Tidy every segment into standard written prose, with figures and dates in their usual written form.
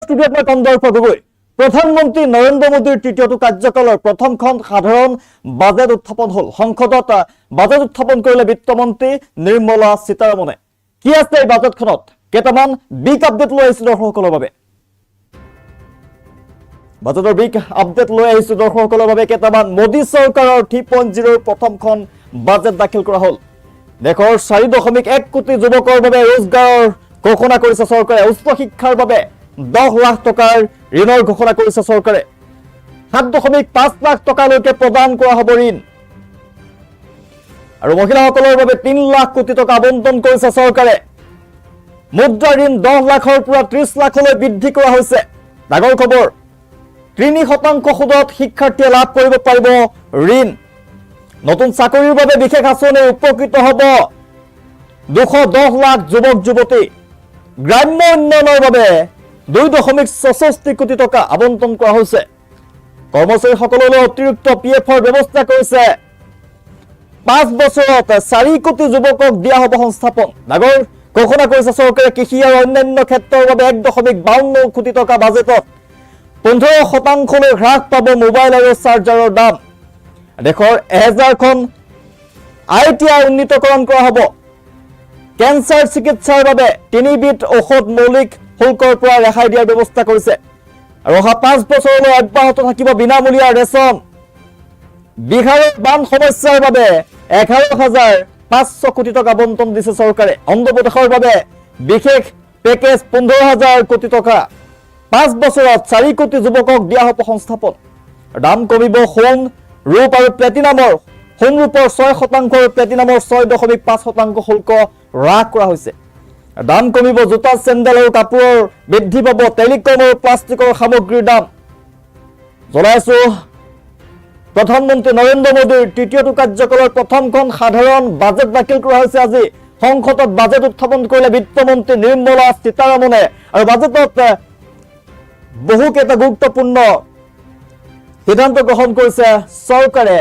ষ্টুডিঅ'ত মই কন্দৰ্প গগৈ প্ৰধানমন্ত্ৰী নৰেন্দ্ৰ মোদীৰ তৃতীয়টো কাৰ্যকালৰ প্ৰথমখন সাধাৰণ বাজেট উত্থাপন হ'ল সংসদত বাজেট উত্থাপন কৰিলে বিত্তমন্ত্ৰী নিৰ্মলা সীতাৰমণে কি আছে এই বাজেটখনত কেইটামান বিগ আপডেট লৈ আহিছো দৰ্শকসকলৰ বাবে বাজেটৰ বিগ আপডেট লৈ আহিছো দৰ্শকসকলৰ বাবে কেইটামান মোদী চৰকাৰৰ 3.0 প্ৰথমখন বাজেট দাখিল কৰা হ'ল দেশৰ 4.1 কোটি যুৱকৰ বাবে ৰোজগাৰৰ ঘোষণা কৰিছে চৰকাৰে উচ্চ শিক্ষাৰ বাবে 10 লাখ টকাৰ ঋণৰ ঘোষণা কৰিছে চৰকাৰে 7.5 লাখ টকালৈকে প্ৰদান কৰা হ'ব ঋণ আৰু মহিলাসকলৰ বাবে 3 লাখ কোটি টকা আবণ্টন কৰিছে চৰকাৰে মুদ্ৰা ঋণ 10 লাখৰ পৰা 30 লাখলৈ বৃদ্ধি কৰা হৈছে ডাঙৰ খবৰ 3% সুদত শিক্ষাৰ্থীয়ে লাভ কৰিব পাৰিব ঋণ নতুন চাকৰিৰ বাবে বিশেষ আঁচনি উপকৃত হ'ব 210 লাখ যুৱক যুৱতী গ্ৰাম্য উন্নয়নৰ বাবে 2.66 কোটি টকা আবণ্টন কৰা হৈছে কৰ্মচাৰীসকললৈ অতিৰিক্ত পিএফৰ ব্যৱস্থা কৰিছে 5 বছৰত 4 কোটি যুৱকক দিয়া হ'ব সংস্থাপন ডাঙৰ ঘোষণা কৰিছে চৰকাৰে কৃষি আৰু অন্যান্য ক্ষেত্ৰৰ বাবে 1.52 কোটি টকা বাজেটত 15% হ্ৰাস পাব মোবাইল আৰু চাৰ্জাৰৰ দাম দেশৰ 1000খন ITI উন্নীতকৰণ কৰা হ'ব কেন্সাৰ চিকিৎসাৰ বাবে 3বিধ ঔষধ মৌলিক শুল্কৰ পৰা ৰেহাই দিয়াৰ ব্যৱস্থা কৰিছে আৰু অহা 5 বছৰলৈ অব্যাহত থাকিব বিনামূলীয়া ৰেচন বিহাৰৰ বান সমস্যাৰ বাবে 11,500 কোটি টকা আবণ্টন দিছে চৰকাৰে অন্ধ্ৰপ্ৰদেশৰ বাবে বিশেষ পেকেজ 15,000 কোটি টকা 5 বছৰত 4 কোটি যুৱকক দিয়া হ'ব সংস্থাপন দাম কমিব সোণ ৰূপ আৰু প্লেটিনামৰ সোণ ৰূপৰ 6% আৰু প্লেটিনামৰ 6.5% শুল্ক হ্ৰাস কৰা হৈছে দাম কমিব জোতা চেণ্ডেল আৰু কাপোৰৰ বৃদ্ধি পাব টেলিকম আৰু প্লাষ্টিকৰ সামগ্ৰীৰ দাম জনাইছো প্ৰধানমন্ত্ৰী নৰেন্দ্ৰ মোদীৰ তৃতীয়টো কাৰ্যকালৰ প্ৰথমখন সাধাৰণ বাজেট দাখিল কৰা হৈছে আজি সংসদত বাজেট উত্থাপন কৰিলে বিত্তমন্ত্ৰী নিৰ্মলা সীতাৰমণে আৰু বাজেটত বহুকেইটা গুৰুত্বপূৰ্ণ সিদ্ধান্ত গ্ৰহণ কৰিছে চৰকাৰে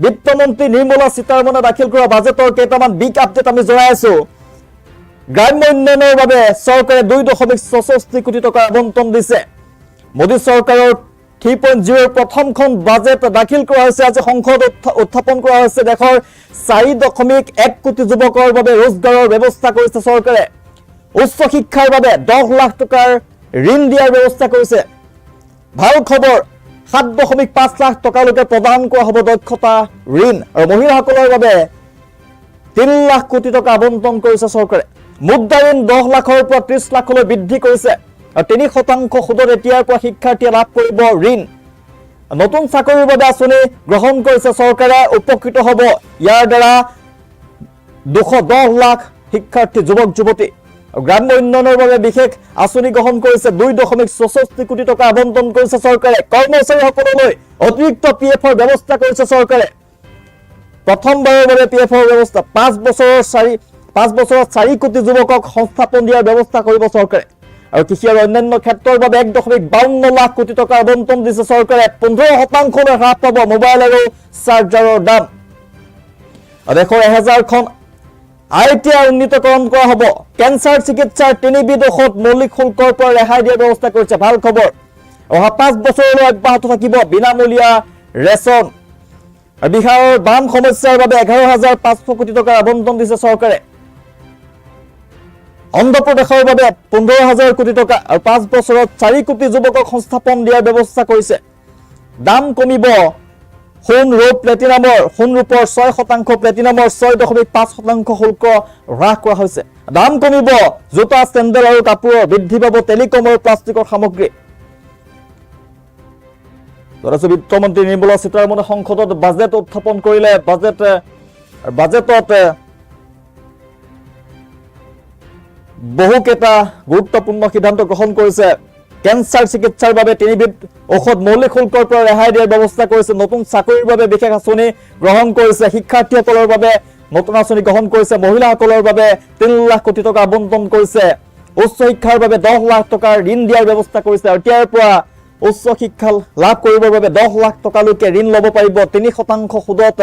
বিত্তমন্ত্ৰী নিৰ্মলা সীতাৰমণে দাখিল কৰা বাজেটৰ কেইটামান বিগ আপডেট আমি জনাই আছো গ্ৰাম্য উন্নয়নৰ বাবে চৰকাৰে 2.66 কোটি টকা আবণ্টন দিছে মোদী চৰকাৰৰ 3.0 প্ৰথমখন বাজেট দাখিল কৰা হৈছে আজি সংসদত উত্থাপন কৰা হৈছে দেশৰ 4.1 কোটি যুৱকৰ বাবে ৰোজগাৰৰ ব্যৱস্থা কৰিছে চৰকাৰে উচ্চ শিক্ষাৰ বাবে 10 লাখ টকাৰ ঋণ দিয়াৰ ব্যৱস্থা কৰিছে ভাল খবৰ 7.5 লাখ টকালৈকে প্ৰদান কৰা হ'ব দক্ষতা ঋণ আৰু মহিলাসকলৰ বাবে 3 লাখ কোটি টকা আবণ্টন কৰিছে চৰকাৰে মুদ্ৰা ঋণ 10 লাখৰ পৰা 30 লাখলৈ বৃদ্ধি কৰিছে আৰু 3% সুদত এতিয়াৰ পৰা শিক্ষাৰ্থীয়ে লাভ কৰিব ঋণ নতুন চাকৰিৰ বাবে আঁচনি গ্ৰহণ কৰিছে চৰকাৰে উপকৃত হ'ব ইয়াৰ দ্বাৰা 210 লাখ শিক্ষাৰ্থী যুৱক যুৱতী গ্ৰাম্য উন্নয়নৰ বাবে বিশেষ আঁচনি গ্ৰহণ কৰিছে 2.66 কোটি টকা আবণ্টন কৰিছে চৰকাৰে কৰ্মচাৰীসকললৈ অতিৰিক্ত পিএফৰ ব্যৱস্থা কৰিছে চৰকাৰে প্ৰথমবাৰৰ বাবে পিএফৰ ব্যৱস্থা 5 বছৰত 4 কোটি যুৱকক সংস্থাপন দিয়াৰ ব্যৱস্থা কৰিব চৰকাৰে আৰু কৃষি আৰু অন্যান্য ক্ষেত্ৰৰ বাবে 1.52 লাখ কোটি টকা আবণ্টন দিছে চৰকাৰে 15% হ্ৰাস পাব মোবাইল আৰু চাৰ্জাৰৰ দাম দেশৰ 1000খন ITI উন্নীতকৰণ কৰা হ'ব কেন্সাৰ চিকিৎসাৰ 3বিধ ঔষধ মৌলিক শুল্কৰ পৰা ৰেহাই দিয়াৰ ব্যৱস্থা কৰিছে ভাল খবৰ অহা 5 বছৰলৈ অব্যাহত থাকিব বিনামূলীয়া ৰেচন আৰু বিহাৰৰ বান সমস্যাৰ বাবে 11,500 কোটি টকাৰ আবণ্টন দিছে চৰকাৰে অন্ধ্ৰপ্ৰদেশৰ বাবে 15,000 কোটি টকা আৰু 5 বছৰত 4 কোটি যুৱকক সংস্থাপন দিয়াৰ ব্যৱস্থা কৰিছে দাম কমিব সোণ ৰূপ প্লেটিনামৰ সোণ ৰূপৰ 6% প্লেটিনামৰ 6.5% শুল্ক হ্ৰাস কৰা হৈছে দাম কমিব জোতা চেণ্ডেল আৰু কাপোৰৰ বৃদ্ধি পাব টেলিকম আৰু প্লাষ্টিকৰ সামগ্ৰী বিত্তমন্ত্ৰী নিৰ্মলা সীতাৰমণে সংসদত বাজেট উত্থাপন কৰিলে বাজেটত বহুকেইটা গুৰুত্বপূৰ্ণ সিদ্ধান্ত গ্ৰহণ কৰিছে কেন্সাৰ চিকিৎসাৰ বাবে 3বিধ ঔষধ মৌলিক শুল্কৰ পৰা ৰেহাই দিয়াৰ ব্যৱস্থা কৰিছে নতুন চাকৰিৰ বাবে বিশেষ আঁচনি গ্ৰহণ কৰিছে শিক্ষাৰ্থীসকলৰ বাবে নতুন আঁচনি গ্ৰহণ কৰিছে মহিলাসকলৰ বাবে 3 লাখ কোটি টকা আবণ্টন কৰিছে উচ্চ শিক্ষাৰ বাবে 10 লাখ টকাৰ ঋণ দিয়াৰ ব্যৱস্থা কৰিছে আৰু ইয়াৰ পৰা উচ্চ শিক্ষা লাভ কৰিবৰ বাবে 10 লাখ টকালৈকে ঋণ ল'ব পাৰিব 3% সুদত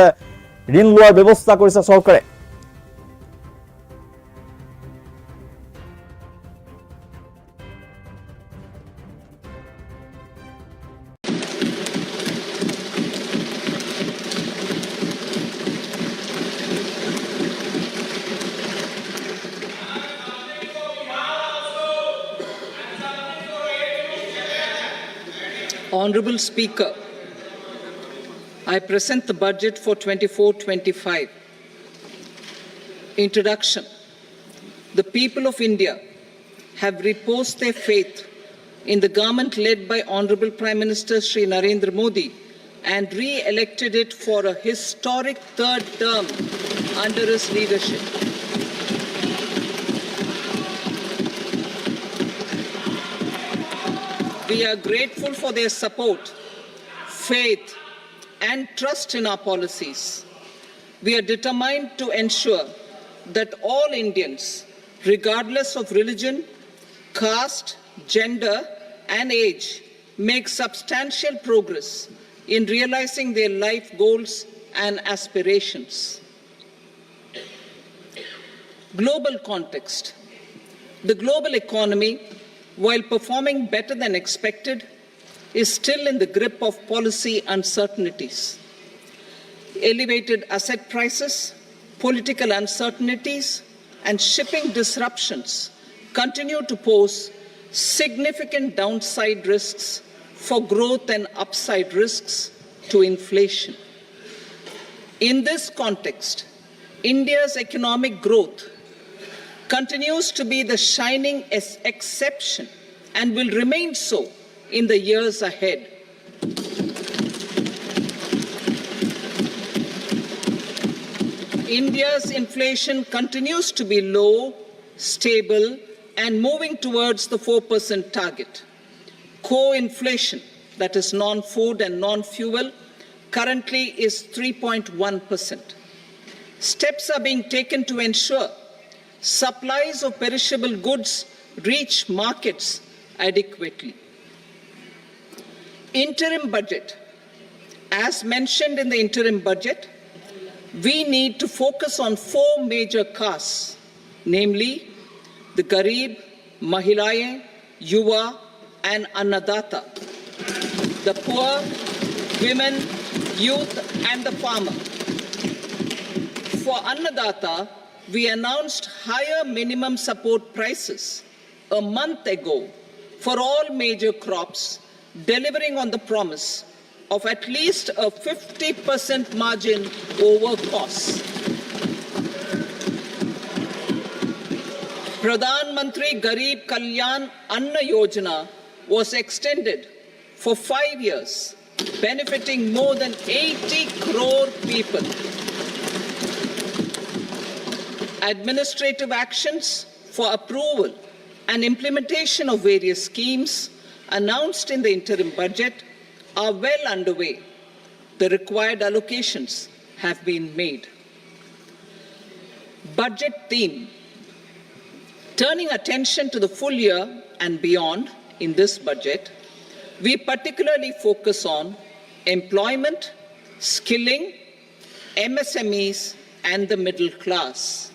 ঋণ লোৱাৰ ব্যৱস্থা কৰিছে চৰকাৰে Honorable Speaker, I present the budget for 24-25. Introduction. The people of India have reposed their faith in the government led by Honorable Prime Minister Shri Narendra Modi and re-elected it for a historic third term under his leadership. We are grateful for their support, faith, and trust in our policies. We are determined to ensure that all Indians, regardless of religion, caste, gender, and age, make substantial progress in realizing their life goals and aspirations. Global context. The global economy, while performing better than expected, is still in the grip of policy uncertainties. Elevated asset prices, political uncertainties, and shipping disruptions continue to pose significant downside risks for growth and upside risks to inflation. In this context, India's economic growth continues to be the shining exception and will remain so in the years ahead. India's inflation continues to be low, stable, and moving towards the 4% target. Core inflation, that is non-food and non-fuel, currently is 3.1%. Steps are being taken to ensure supplies of perishable goods reach markets adequately. Interim budget. As mentioned in the interim budget, we need to focus on 4 major castes, namely the Garib, Mahilaye, Yuva, and Annadata, the poor, women, youth, and the farmer. For Annadata, we announced higher minimum support prices a month ago for all major crops, delivering on the promise of at least a 50% margin over costs. Pradhan Mantri Garib Kalyan Anna Yojana was extended for 5 years, benefiting more than 80 crore people. Administrative actions for approval and implementation of various schemes announced in the interim budget are well underway. The required allocations have been made. Budget theme. Turning attention to the full year and beyond in this budget, we particularly focus on employment, skilling, MSMEs, and the middle class.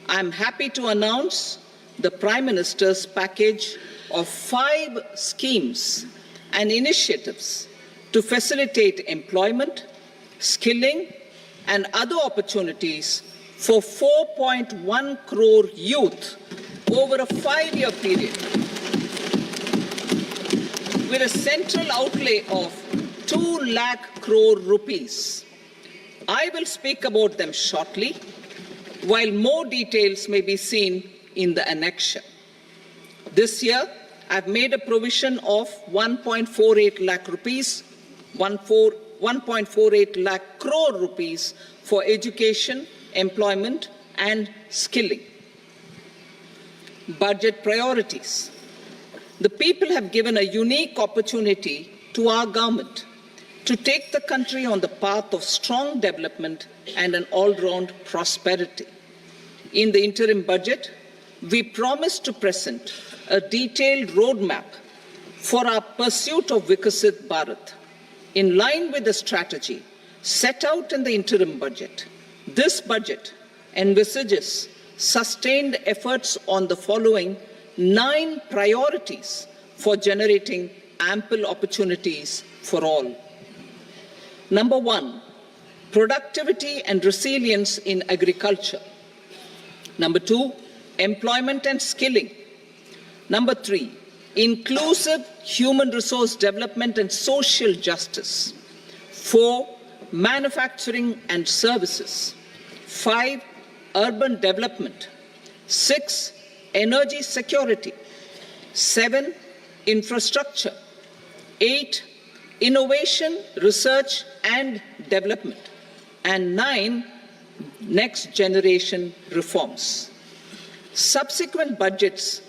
I am happy to announce the Prime Minister's package of 5 schemes and initiatives to facilitate employment, skilling, and other opportunities for 4.1 crore youth over a 5-year period, with a central outlay of 2 lakh crore rupees. I will speak about them shortly, while more details may be seen in the annexure. This year, I've made a provision of 1.48 lakh rupees, 1.48 lakh crore rupees for education, employment, and skilling. Budget priorities. The people have given a unique opportunity to our government to take the country on the path of strong development and an all-round prosperity. In the interim budget, we promise to present a detailed roadmap for our pursuit of Vikasit Bharat. In line with the strategy set out in the interim budget, this budget envisages sustained efforts on the following 9 priorities for generating ample opportunities for all. Number 1, productivity and resilience in agriculture. Number 2, employment and skilling. Number 3, inclusive human resource development and social justice. 4. Manufacturing and services. 5. Urban development. 6. Energy security. 7. Infrastructure. 8. Innovation, research and development. And 9. Next generation reforms. Subsequent budgets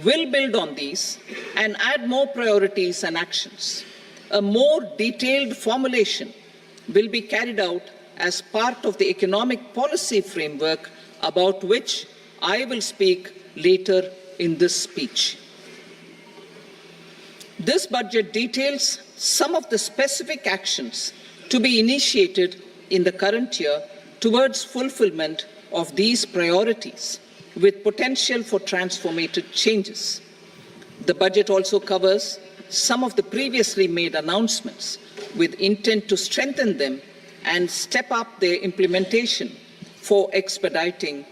will build on these and add more priorities and actions. A more detailed formulation will be carried out as part of the economic policy framework about which I will speak later in this speech. This budget details some of the specific actions to be initiated in the current year towards fulfillment of these priorities, with potential for transformative changes. The budget also covers some of the previously made announcements with intent to strengthen them and step up their implementation for expediting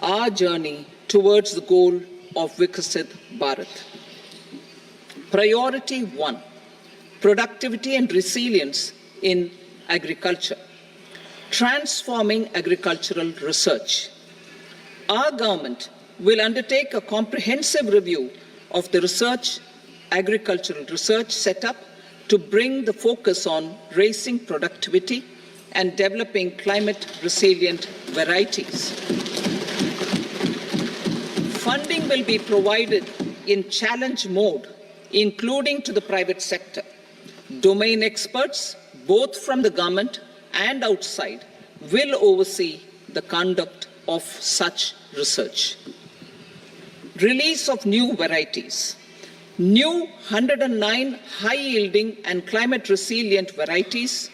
our journey towards the goal of Viksit Bharat. Priority 1, productivity and resilience in agriculture. Transforming agricultural research. Our government will undertake a comprehensive review of the agricultural research setup to bring the focus on raising productivity and developing climate-resilient varieties. Funding will be provided in challenge mode, including to the private sector. Domain experts, both from the government and outside, will oversee the conduct of such research. Release of new varieties. New 109 high-yielding and climate-resilient varieties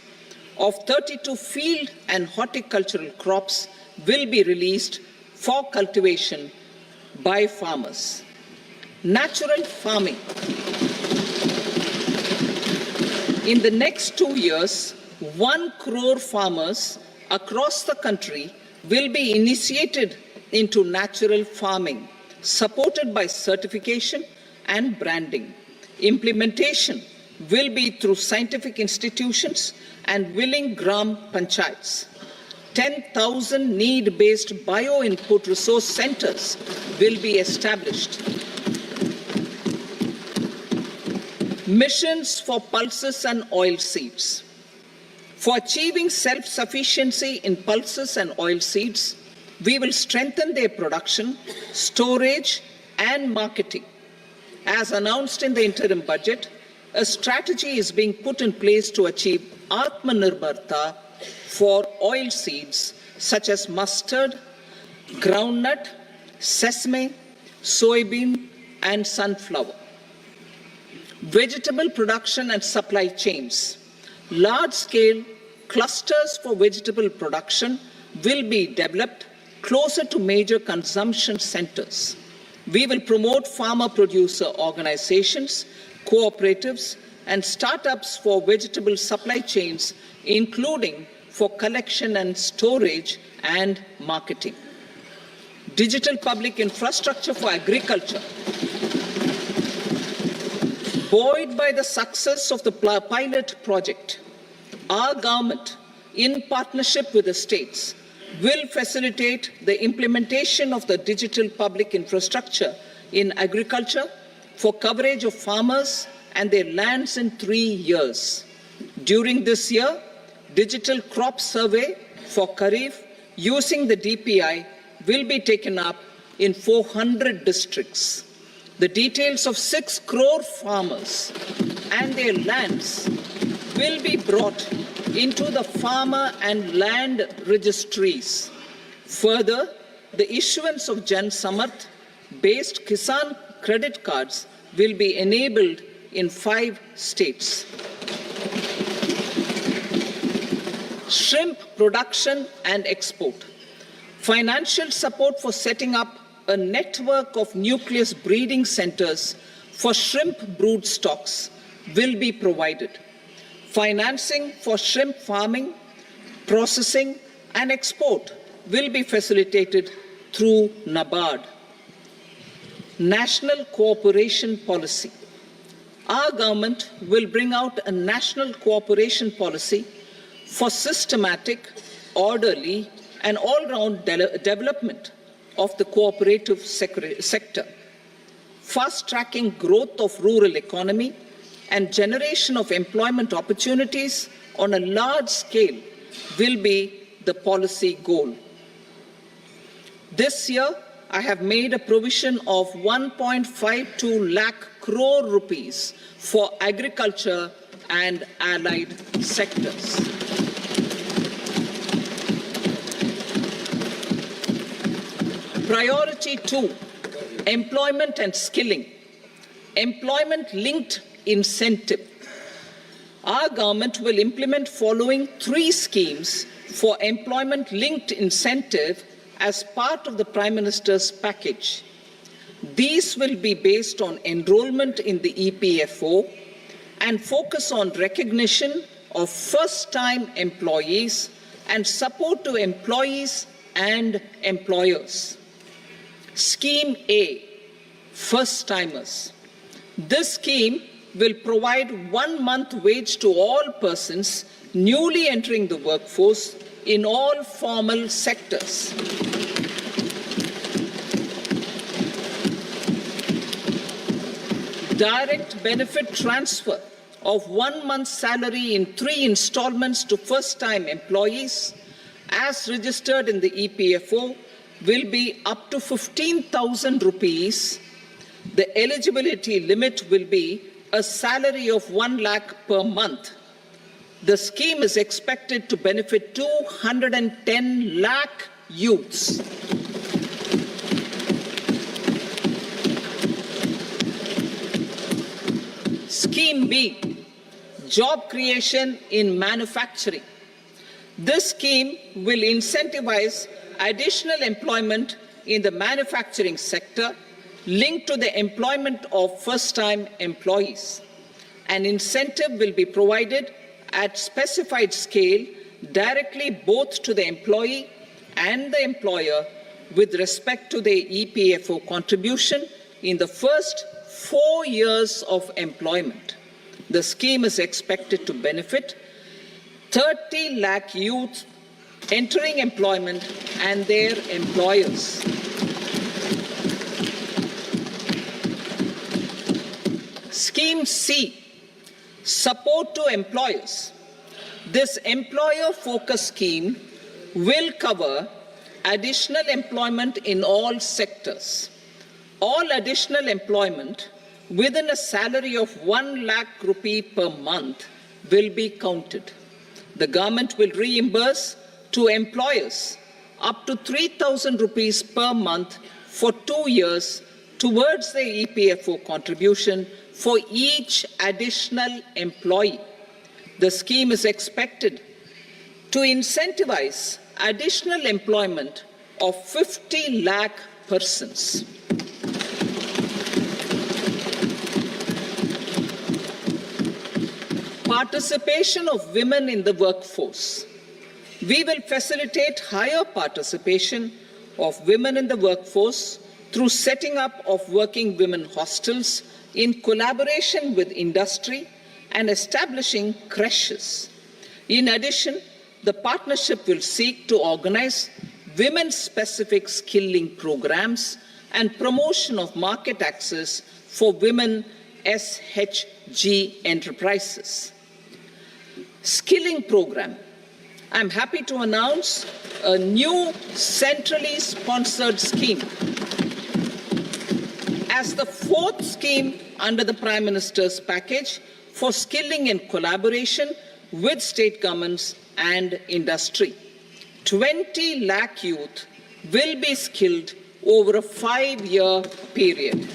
of 32 field and horticultural crops will be released for cultivation by farmers. Natural farming. In the next 2 years, 1 crore farmers across the country will be initiated into natural farming, supported by certification and branding. Implementation will be through scientific institutions and willing gram panchayats. 10,000 need-based bio-input resource centers will be established. Missions for pulses and oil seeds. For achieving self-sufficiency in pulses and oil seeds, we will strengthen their production, storage, and marketing. As announced in the interim budget, a strategy is being put in place to achieve Atmanirbharta for oil seeds such as mustard, groundnut, sesame, soybean, and sunflower. Vegetable production and supply chains. Large-scale clusters for vegetable production will be developed closer to major consumption centers. We will promote farmer-producer organizations, cooperatives, and startups for vegetable supply chains, including for collection and storage and marketing. Digital public infrastructure for agriculture. Buoyed by the success of the pilot project, our government, in partnership with the states, will facilitate the implementation of the digital public infrastructure in agriculture for coverage of farmers and their lands in 3 years. During this year, digital crop survey for Kharif using the DPI will be taken up in 400 districts. The details of 6 crore farmers and their lands will be brought into the farmer and land registries. Further, the issuance of Jan Samarth based Kisan credit cards will be enabled in 5 states. Shrimp production and export. Financial support for setting up a network of nucleus breeding centers for shrimp brood stocks will be provided. Financing for shrimp farming, processing, and export will be facilitated through NABARD. national cooperation policy. Our government will bring out a national cooperation policy for systematic, orderly, and all-round development of the cooperative sector, fast-tracking growth of rural economy and generation of employment opportunities on a large scale will be the policy goal. This year, I have made a provision of 1.52 lakh crore rupees for agriculture and allied sectors. Priority 2, employment and skilling. Employment-linked incentive. Our government will implement following 3 schemes for employment-linked incentive as part of the Prime Minister's package. These will be based on enrollment in the EPFO and focus on recognition of first-time employees and support to employees and employers. Scheme A, first-timers. This scheme will provide 1 month wage to all persons newly entering the workforce in all formal sectors. Direct benefit transfer of 1 month's salary in 3 installments to first-time employees as registered in the EPFO will be up to 15,000 rupees. The eligibility limit will be a salary of 1 lakh per month. The scheme is expected to benefit 210 lakh youths. Scheme B, job creation in manufacturing. This scheme will incentivize additional employment in the manufacturing sector linked to the employment of first-time employees. An incentive will be provided at specified scale directly both to the employee and the employer with respect to the EPFO contribution in the first 4 years of employment. The scheme is expected to benefit 30 lakh youth entering employment and their employers. Scheme C, support to employers. This employer-focused scheme will cover additional employment in all sectors. All additional employment within a salary of 1 lakh rupee per month will be counted. The government will reimburse to employers up to 3,000 rupees per month for 2 years towards the EPFO contribution for each additional employee. The scheme is expected to incentivize additional employment of 50 lakh persons. Participation of women in the workforce. We will facilitate higher participation of women in the workforce through setting up of working women hostels in collaboration with industry and establishing creches. In addition, the partnership will seek to organize women-specific skilling programs and promotion of market access for women SHG enterprises. Skilling program. I'm happy to announce a new centrally sponsored scheme as the 4th scheme under the Prime Minister's package for skilling in collaboration with state governments and industry. 20 lakh youth will be skilled over a 5-year period.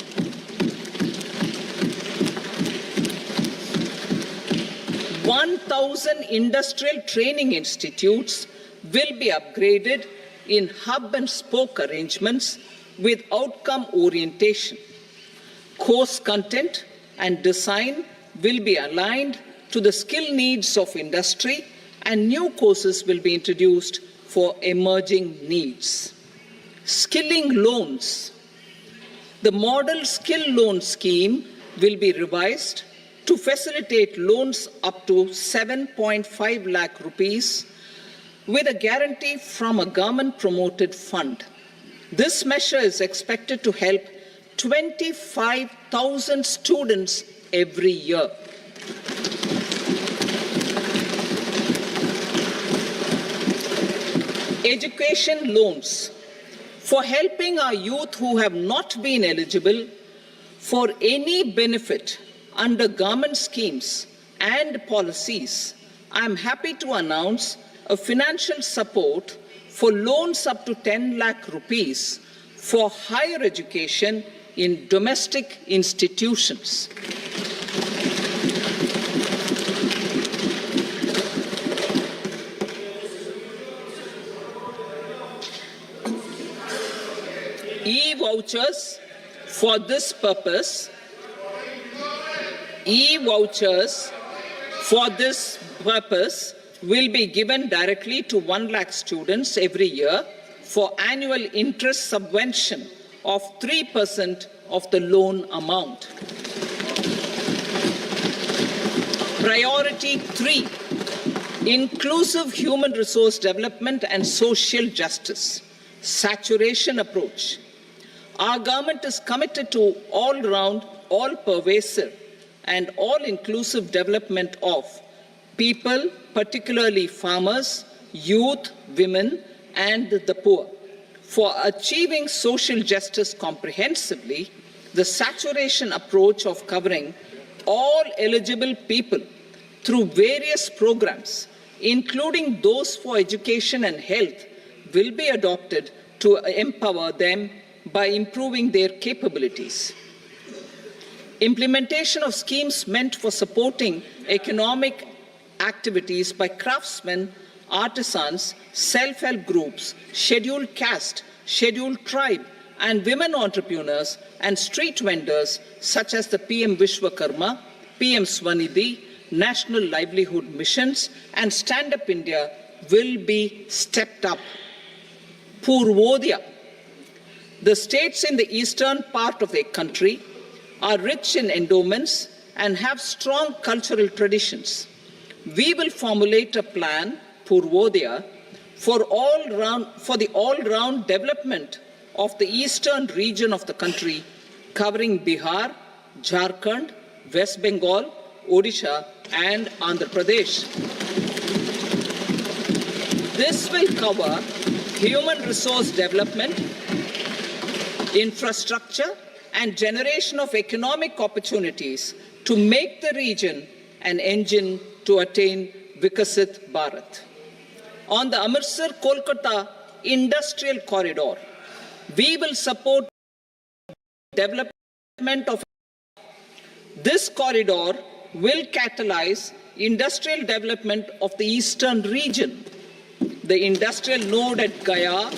$1,000 industrial training institutes will be upgraded in hub and spoke arrangements with outcome orientation. Course content and design will be aligned to the skill needs of industry, and new courses will be introduced for emerging needs. Skilling loans. The model skill loan scheme will be revised to facilitate loans up to 7.5 lakh rupees with a guarantee from a government-promoted fund. This measure is expected to help 25,000 students every year. Education loans for helping our youth who have not been eligible for any benefit under government schemes and policies. I am happy to announce a financial support for loans up to 10 lakh rupees for higher education in domestic institutions. E-vouchers for this purpose. E-vouchers for this purpose will be given directly to 1 lakh students every year for annual interest subvention of 3% of the loan amount. Priority 3, inclusive human resource development and social justice. Saturation approach. Our government is committed to all-round, all-pervasive and all-inclusive development of people, particularly farmers, youth, women, and the poor. For achieving social justice comprehensively, the saturation approach of covering all eligible people through various programs, including those for education and health, will be adopted to empower them by improving their capabilities. Implementation of schemes meant for supporting economic activities by craftsmen, artisans, self-help groups, scheduled caste, scheduled tribe, and women entrepreneurs and street vendors such as the PM Vishwakarma, PM Swanidhi, National Livelihood Missions, and Stand Up India will be stepped up. Purvodaya. The states in the eastern part of the country are rich in endowments and have strong cultural traditions. We will formulate a plan, Purvodaya, for the all-round development of the eastern region of the country, covering Bihar, Jharkhand, West Bengal, Odisha, and Andhra Pradesh. This will cover human resource development, infrastructure, and generation of economic opportunities to make the region an engine to attain Vikasit Bharat. On the Amritsar-Kolkata Industrial Corridor, we will support development of this corridor will catalyze industrial development of the eastern region. The industrial node at Gaya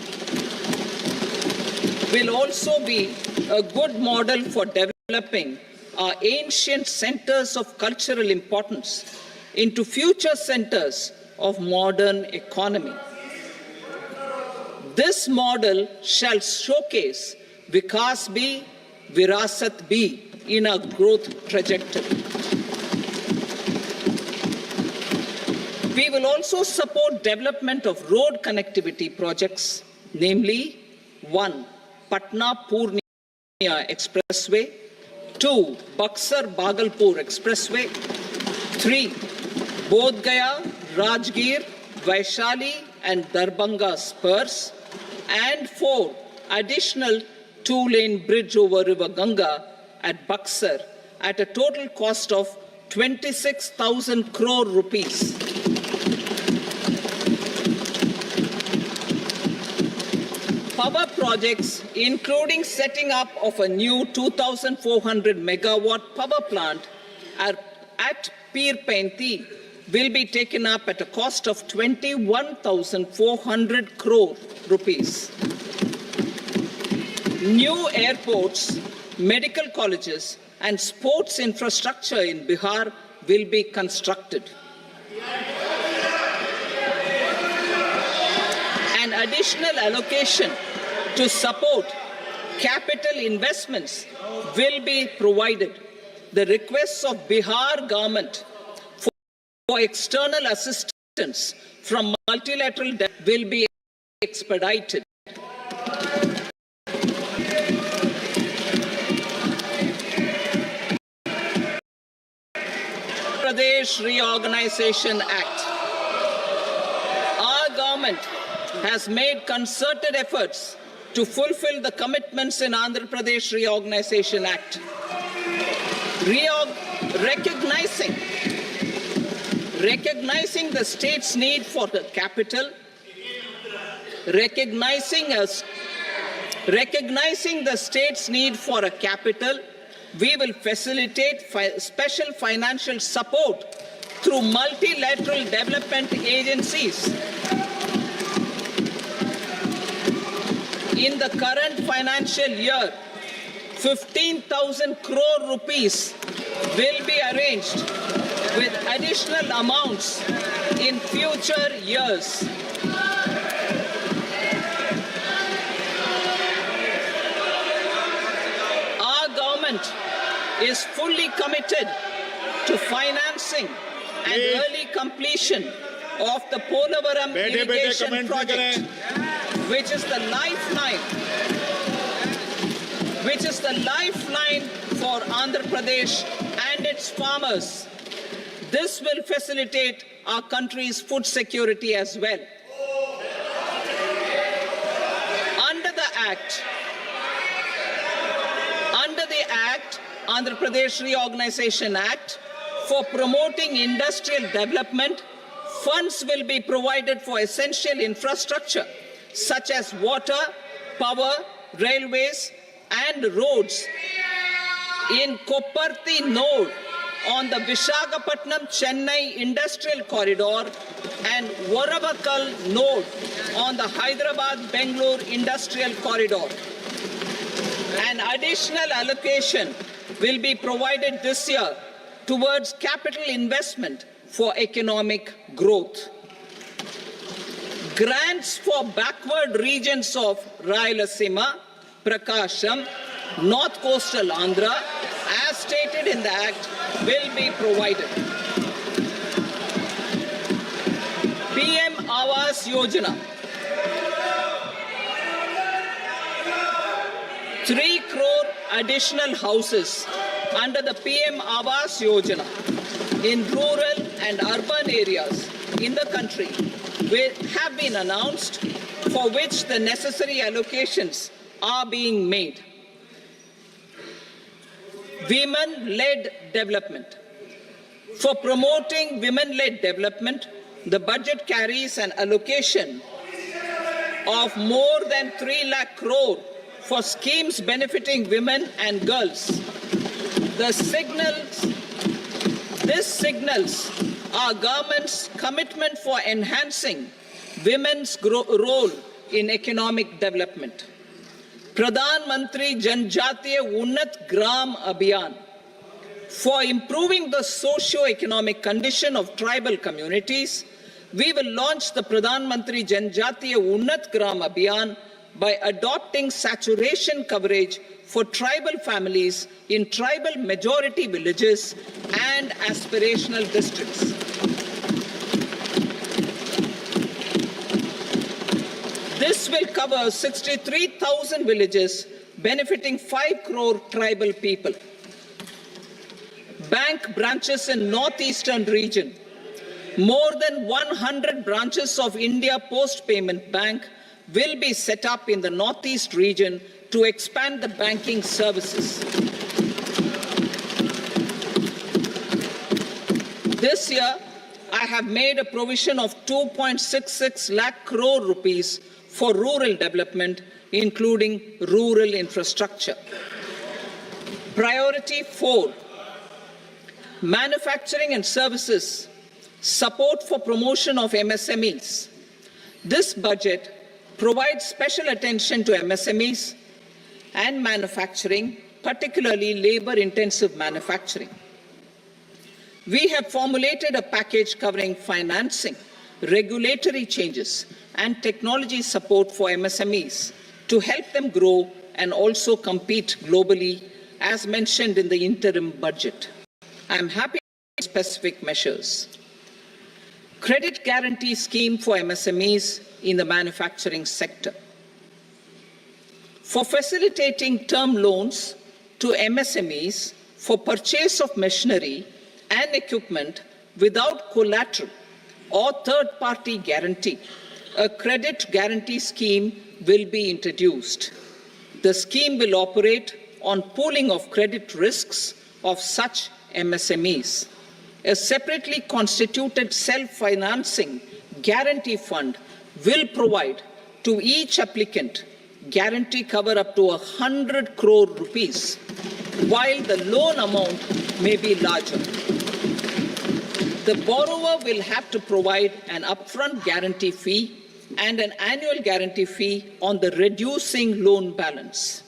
will also be a good model for developing our ancient centers of cultural importance into future centers of modern economy. This model shall showcase Vikas B, Virasat B in our growth trajectory. We will also support development of road connectivity projects, namely 1. Patna-Purnia Expressway, 2. Buxar-Bhagalpur Expressway, 3. Bodh Gaya, Rajgir, Vaishali and Darbhanga spurs, and 4. Additional 2-lane bridge over River Ganga at Buxar at a total cost of 26,000 crore rupees. Power projects, including setting up of a new 2,400 megawatt power plant at Pir Painti, will be taken up at a cost of 21,400 crore rupees. New airports, medical colleges, and sports infrastructure in Bihar will be constructed. An additional allocation to support capital investments will be provided. The requests of Bihar government for external assistance from multilateral debt will be expedited. Pradesh Reorganization Act. Our government has made concerted efforts to fulfill the commitments in Andhra Pradesh Reorganization Act. Recognizing the state's need for the capital, recognizing the state's need for a capital, we will facilitate special financial support through multilateral development agencies. In the current financial year, 15,000 crore rupees will be arranged with additional amounts in future years. Our government is fully committed to financing and early completion of the Polavaram irrigation project, which is the lifeline for Andhra Pradesh and its farmers. This will facilitate our country's food security as well. Under the Andhra Pradesh Reorganization Act, for promoting industrial development, funds will be provided for essential infrastructure such as water, power, railways, and roads. In Kopparthi node on the Visakhapatnam-Chennai Industrial Corridor and Varavakal node on the Hyderabad-Bangalore Industrial Corridor. An additional allocation will be provided this year towards capital investment for economic growth. Grants for backward regions of Rayalaseema, Prakasham, North Coastal Andhra, as stated in the Act, will be provided. PM Awas Yojana. 3 crore additional houses under the PM Awas Yojana in rural and urban areas in the country have been announced, for which the necessary allocations are being made. Women-led development. For promoting women-led development, the budget carries an allocation of more than 3 lakh crore for schemes benefiting women and girls. This signals our government's commitment for enhancing women's role in economic development. Pradhan Mantri Janjatiya Unnat Gram Abhiyan. For improving the socio-economic condition of tribal communities, we will launch the Pradhan Mantri Janjatiya Unnat Gram Abhiyan by adopting saturation coverage for tribal families in tribal majority villages and aspirational districts. This will cover 63,000 villages, benefiting 5 crore tribal people. Bank branches in northeastern region. More than 100 branches of India Post Payment Bank will be set up in the northeast region to expand the banking services. This year, I have made a provision of 2.66 lakh crore rupees for rural development, including rural infrastructure. Priority 4, manufacturing and services, support for promotion of MSMEs. This budget provides special attention to MSMEs and manufacturing, particularly labor-intensive manufacturing. We have formulated a package covering financing, regulatory changes, and technology support for MSMEs to help them grow and also compete globally, as mentioned in the interim budget. I am happy with specific measures. Credit guarantee scheme for MSMEs in the manufacturing sector. For facilitating term loans to MSMEs for purchase of machinery and equipment without collateral or third-party guarantee, a credit guarantee scheme will be introduced. The scheme will operate on pooling of credit risks of such MSMEs. A separately constituted self-financing guarantee fund will provide to each applicant guarantee cover up to 100 crore rupees, while the loan amount may be larger. The borrower will have to provide an upfront guarantee fee and an annual guarantee fee on the reducing loan balance.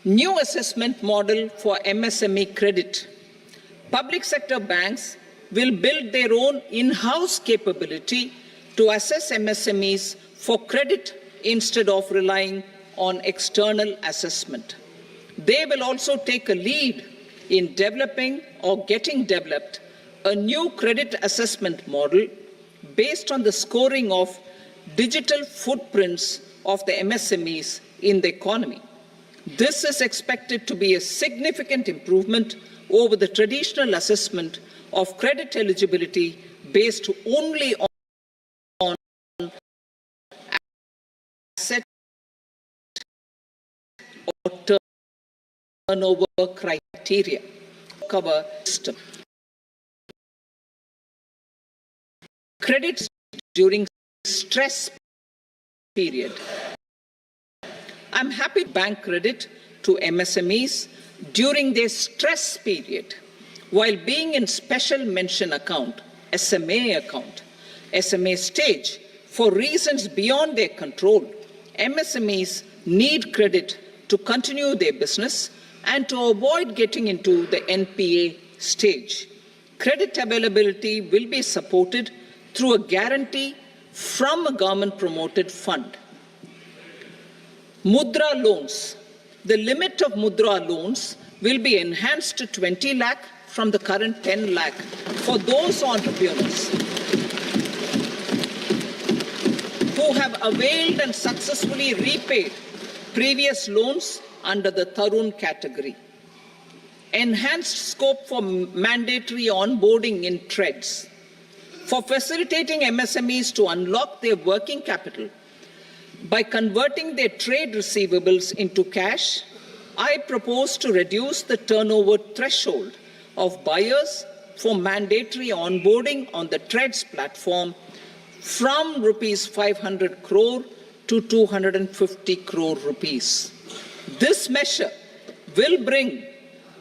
New assessment model for MSME credit. Public sector banks will build their own in-house capability to assess MSMEs for credit instead of relying on external assessment. They will also take a lead in developing or getting developed a new credit assessment model based on the scoring of digital footprints of the MSMEs in the economy. This is expected to be a significant improvement over the traditional assessment of credit eligibility based only on asset or turnover criteria. Cover system. Credits during stress period. I'm happy to bank credit to MSMEs during their stress period while being in special mention account, SMA stage, for reasons beyond their control. MSMEs need credit to continue their business and to avoid getting into the NPA stage. Credit availability will be supported through a guarantee from a government-promoted fund. Mudra loans. The limit of Mudra loans will be enhanced to 20 lakh from the current 10 lakh for those entrepreneurs who have availed and successfully repaid previous loans under the Tarun category. Enhanced scope for mandatory onboarding in TREDS. For facilitating MSMEs to unlock their working capital by converting their trade receivables into cash, I propose to reduce the turnover threshold of buyers for mandatory onboarding on the TREDS platform from rupees 500 crore to 250 crore rupees. This measure will bring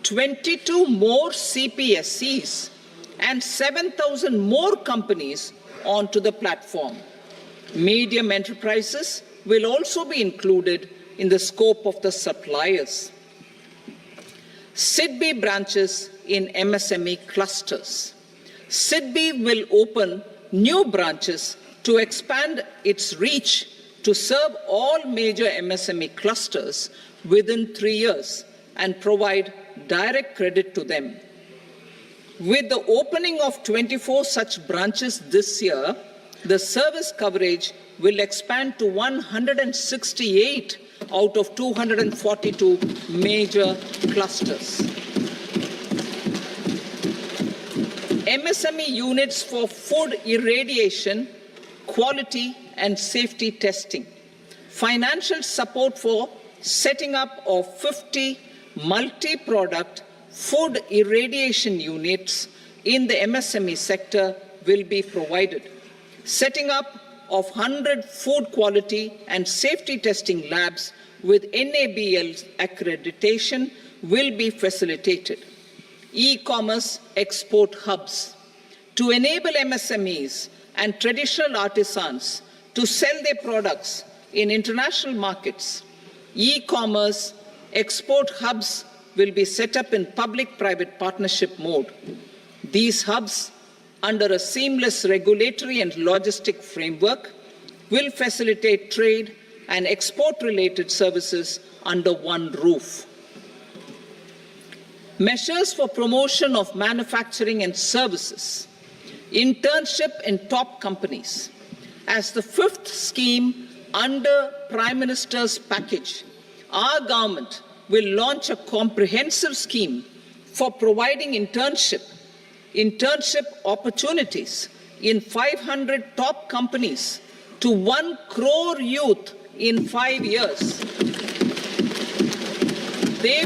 22 more CPSCs and 7,000 more companies onto the platform. Medium enterprises will also be included in the scope of the suppliers. SIDBI branches in MSME clusters. SIDBI will open new branches to expand its reach to serve all major MSME clusters within 3 years and provide direct credit to them. With the opening of 24 such branches this year, the service coverage will expand to 168 out of 242 major clusters. MSME units for food irradiation, quality and safety testing. Financial support for setting up of 50 multi-product food irradiation units in the MSME sector will be provided. Setting up of 100 food quality and safety testing labs with NABL accreditation will be facilitated. E-commerce export hubs. To enable MSMEs and traditional artisans to sell their products in international markets, e-commerce export hubs will be set up in public-private partnership mode. These hubs, under a seamless regulatory and logistic framework, will facilitate trade and export-related services under one roof. Measures for promotion of manufacturing and services. Internship in top companies. As the fifth scheme under Prime Minister's package, our government will launch a comprehensive scheme for providing internship opportunities in 500 top companies to 1 crore youth in 5 years. They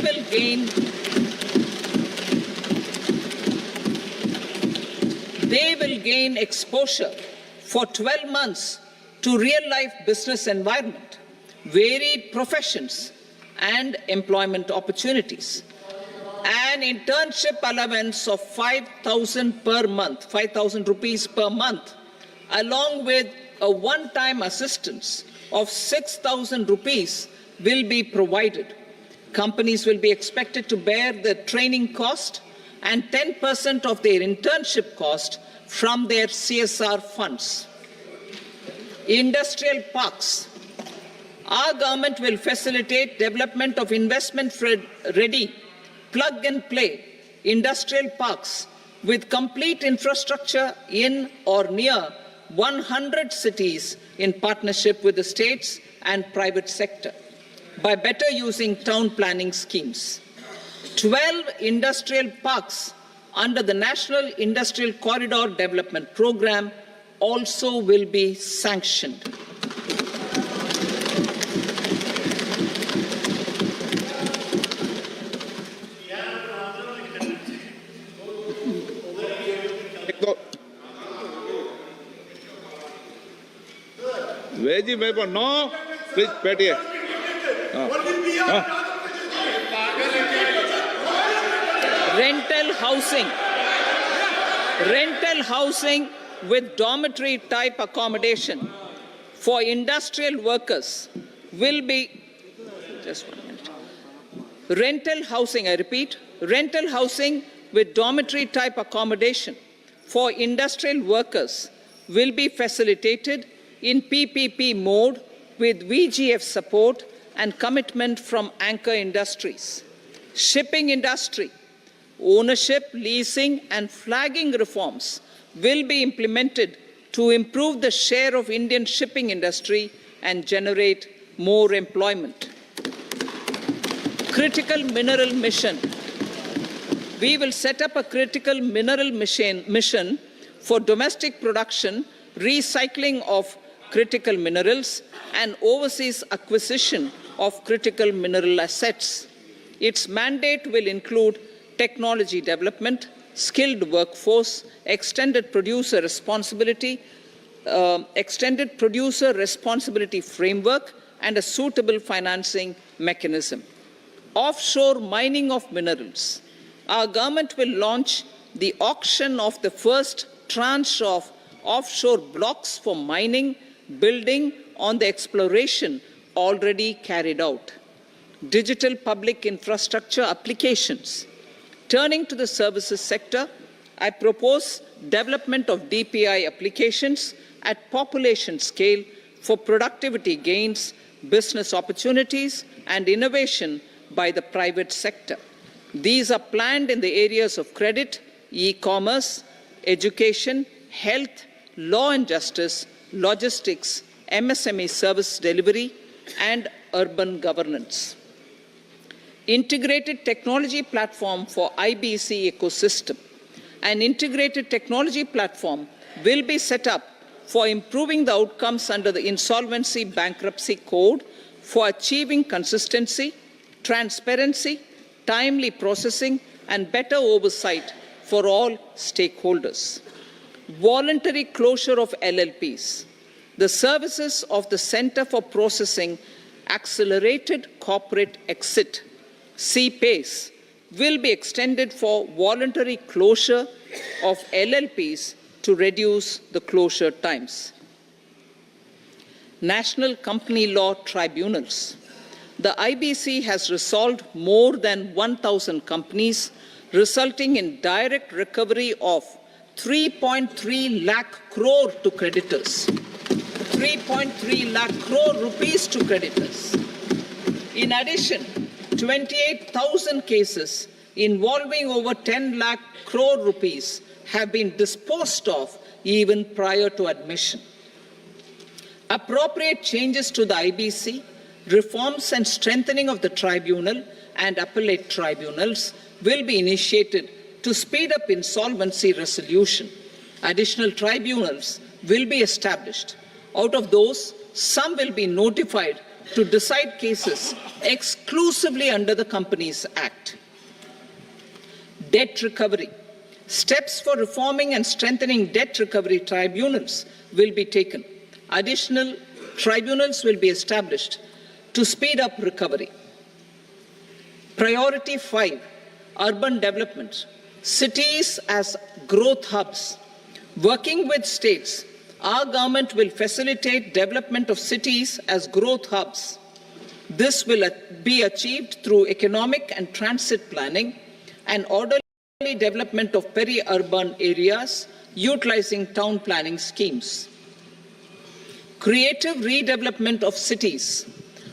will gain exposure for 12 months to real-life business environment, varied professions, and employment opportunities. An internship allowance of 5,000 per month, 5,000 rupees per month, along with a one-time assistance of 6,000 rupees will be provided. Companies will be expected to bear the training cost and 10% of their internship cost from their CSR funds. Industrial parks. Our government will facilitate development of investment-ready, plug-and-play industrial parks with complete infrastructure in or near 100 cities in partnership with the states and private sector by better using town planning schemes. 12 industrial parks under the National Industrial Corridor Development Program also will be sanctioned. Veggie paper, no. Please, Patty. Rental housing with dormitory type accommodation for industrial workers will be, just 1 minute. Rental housing, I repeat, rental housing with dormitory type accommodation for industrial workers will be facilitated in PPP mode with VGF support and commitment from anchor industries. Shipping industry, ownership, leasing and flagging reforms will be implemented to improve the share of Indian shipping industry and generate more employment. Critical mineral mission. We will set up a critical mineral mission for domestic production, recycling of critical minerals and overseas acquisition of critical mineral assets. Its mandate will include technology development, skilled workforce, extended producer responsibility framework, and a suitable financing mechanism. Offshore mining of minerals. Our government will launch the auction of the first tranche of offshore blocks for mining, building on the exploration already carried out. Digital public infrastructure applications. Turning to the services sector, I propose development of DPI applications at population scale for productivity gains, business opportunities, and innovation by the private sector. These are planned in the areas of credit, e-commerce, education, health, law and justice, logistics, MSME service delivery, and urban governance. Integrated technology platform for IBC ecosystem. An integrated technology platform will be set up for improving the outcomes under the Insolvency Bankruptcy Code for achieving consistency, transparency, timely processing, and better oversight for all stakeholders. Voluntary closure of LLPs. The services of the Center for Processing Accelerated Corporate Exit, CPACE, will be extended for voluntary closure of LLPs to reduce the closure times. National Company Law Tribunals. The IBC has resolved more than 1,000 companies, resulting in direct recovery of 3.3 lakh crore to creditors. 3.3 lakh crore rupees to creditors. In addition, 28,000 cases involving over 10 lakh crore rupees have been disposed of even prior to admission. Appropriate changes to the IBC, reforms and strengthening of the tribunal and appellate tribunals will be initiated to speed up insolvency resolution. Additional tribunals will be established. Out of those, some will be notified to decide cases exclusively under the Companies Act. Debt recovery. Steps for reforming and strengthening debt recovery tribunals will be taken. Additional tribunals will be established to speed up recovery. Priority 5, urban development. Cities as growth hubs. Working with states, our government will facilitate development of cities as growth hubs. This will be achieved through economic and transit planning and orderly development of peri-urban areas utilizing town planning schemes. Creative redevelopment of cities.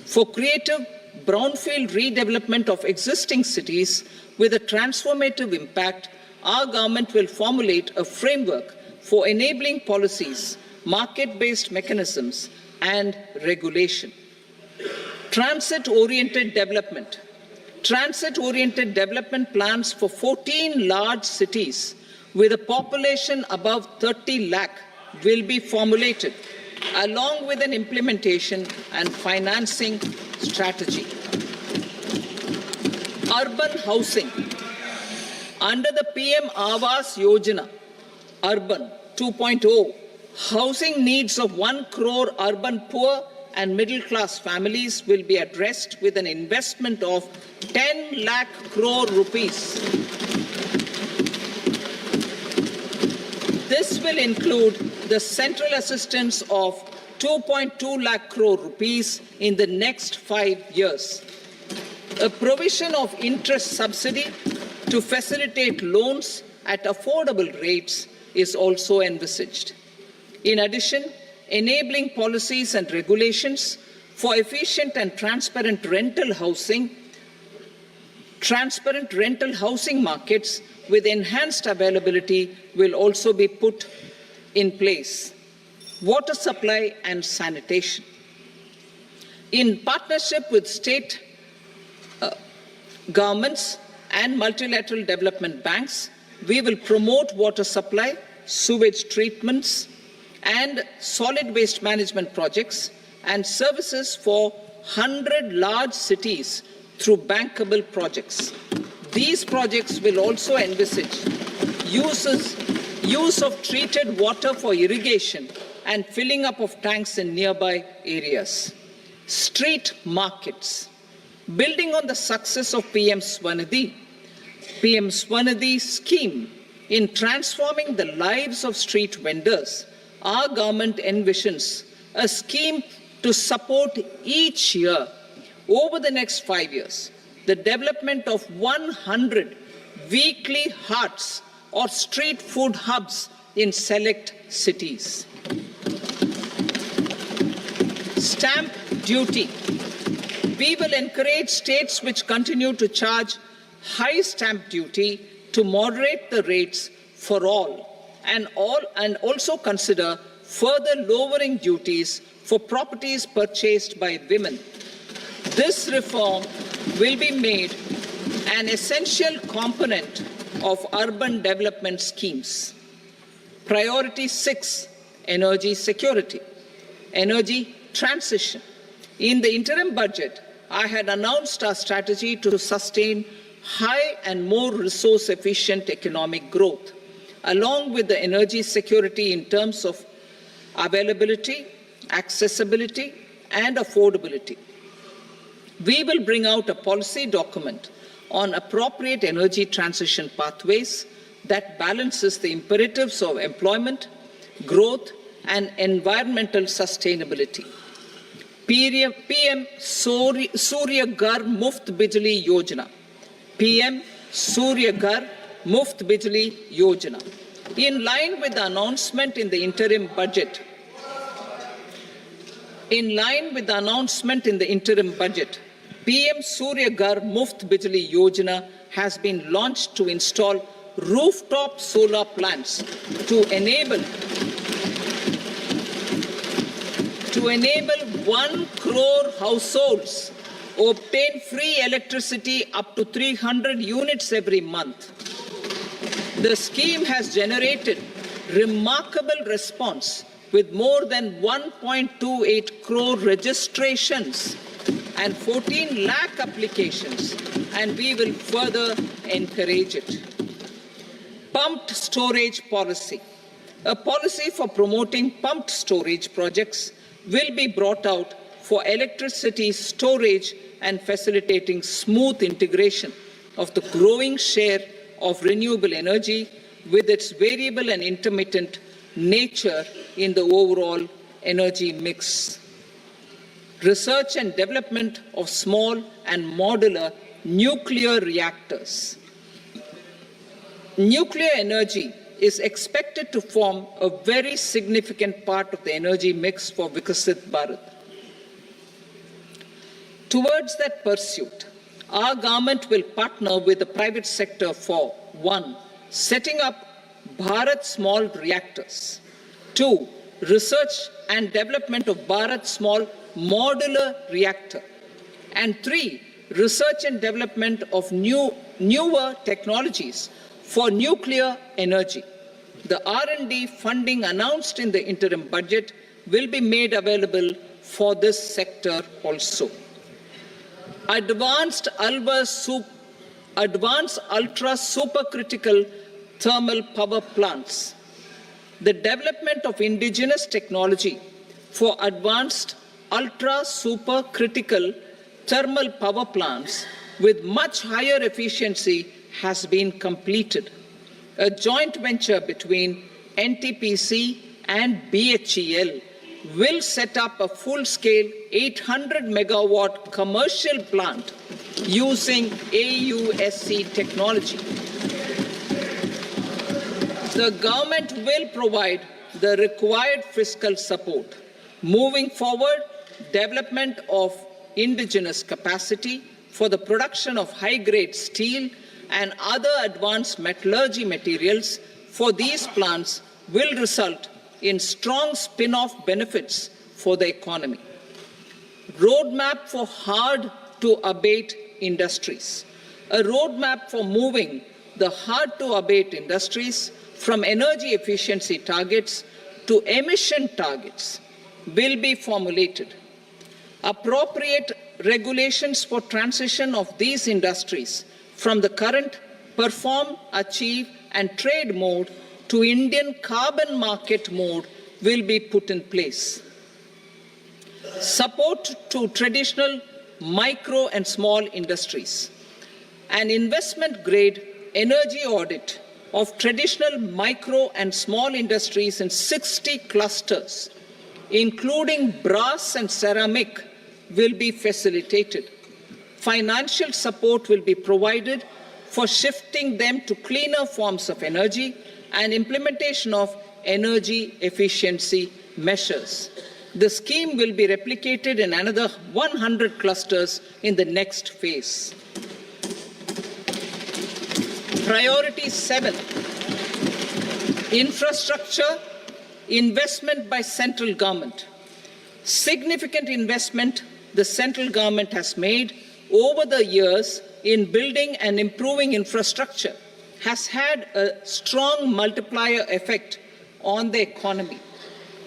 For creative brownfield redevelopment of existing cities with a transformative impact, our government will formulate a framework for enabling policies, market-based mechanisms, and regulation. Transit-oriented development. Transit-oriented development plans for 14 large cities with a population above 30 lakh will be formulated, along with an implementation and financing strategy. Urban housing. Under the PM Awas Yojana, Urban 2.0, housing needs of 1 crore urban poor and middle-class families will be addressed with an investment of 10 lakh crore rupees. This will include the central assistance of 2.2 lakh crore rupees in the next 5 years. A provision of interest subsidy to facilitate loans at affordable rates is also envisaged. In addition, enabling policies and regulations for efficient and transparent rental housing markets with enhanced availability will also be put in place. Water supply and sanitation. In partnership with state governments and multilateral development banks, we will promote water supply, sewage treatments, and solid waste management projects and services for 100 large cities through bankable projects. These projects will also envisage use of treated water for irrigation and filling up of tanks in nearby areas. Street markets. Building on the success of PM Swanidhi scheme in transforming the lives of street vendors, our government envisions a scheme to support each year over the next 5 years the development of 100 weekly hearts or street food hubs in select cities. Stamp duty. We will encourage states which continue to charge high stamp duty to moderate the rates for all and also consider further lowering duties for properties purchased by women. This reform will be made an essential component of urban development schemes. Priority 6, energy security, energy transition. In the interim budget, I had announced our strategy to sustain high and more resource-efficient economic growth, along with the energy security in terms of availability, accessibility, and affordability. We will bring out a policy document on appropriate energy transition pathways that balances the imperatives of employment, growth, and environmental sustainability. PM Surya Ghar Muft Bijli Yojana. PM Surya Ghar Muft Bijli Yojana. In line with the announcement in the interim budget, In line with the announcement in the interim budget, PM Surya Ghar Muft Bijli Yojana has been launched to install rooftop solar plants to enable 1 crore households obtain free electricity up to 300 units every month. The scheme has generated remarkable response with more than 1.28 crore registrations and 14 lakh applications, and we will further encourage it. Pumped storage policy. A policy for promoting pumped storage projects will be brought out for electricity storage and facilitating smooth integration of the growing share of renewable energy with its variable and intermittent nature in the overall energy mix. Research and development of small and modular nuclear reactors. Nuclear energy is expected to form a very significant part of the energy mix for Vikasit Bharat. Towards that pursuit, our government will partner with the private sector for 1. Setting up Bharat Small Reactors, 2. Research and development of Bharat Small Modular Reactor, and 3. Research and development of newer technologies for nuclear energy. The R&D funding announced in the interim budget will be made available for this sector also. Advanced ultra supercritical thermal power plants. The development of indigenous technology for advanced ultra supercritical thermal power plants with much higher efficiency has been completed. A joint venture between NTPC and BHEL will set up a full-scale 800 megawatt commercial plant using AUSC technology. The government will provide the required fiscal support. Moving forward, development of indigenous capacity for the production of high-grade steel and other advanced metallurgy materials for these plants will result in strong spin-off benefits for the economy. Roadmap for hard-to-abate industries. A roadmap for moving the hard-to-abate industries from energy efficiency targets to emission targets will be formulated. Appropriate regulations for transition of these industries from the current perform, achieve, and trade mode to Indian carbon market mode will be put in place. Support to traditional micro and small industries. An investment-grade energy audit of traditional micro and small industries in 60 clusters, including brass and ceramic, will be facilitated. Financial support will be provided for shifting them to cleaner forms of energy and implementation of energy efficiency measures. The scheme will be replicated in another 100 clusters in the next phase. Priority 7, infrastructure investment by central government. Significant investment the central government has made over the years in building and improving infrastructure has had a strong multiplier effect on the economy.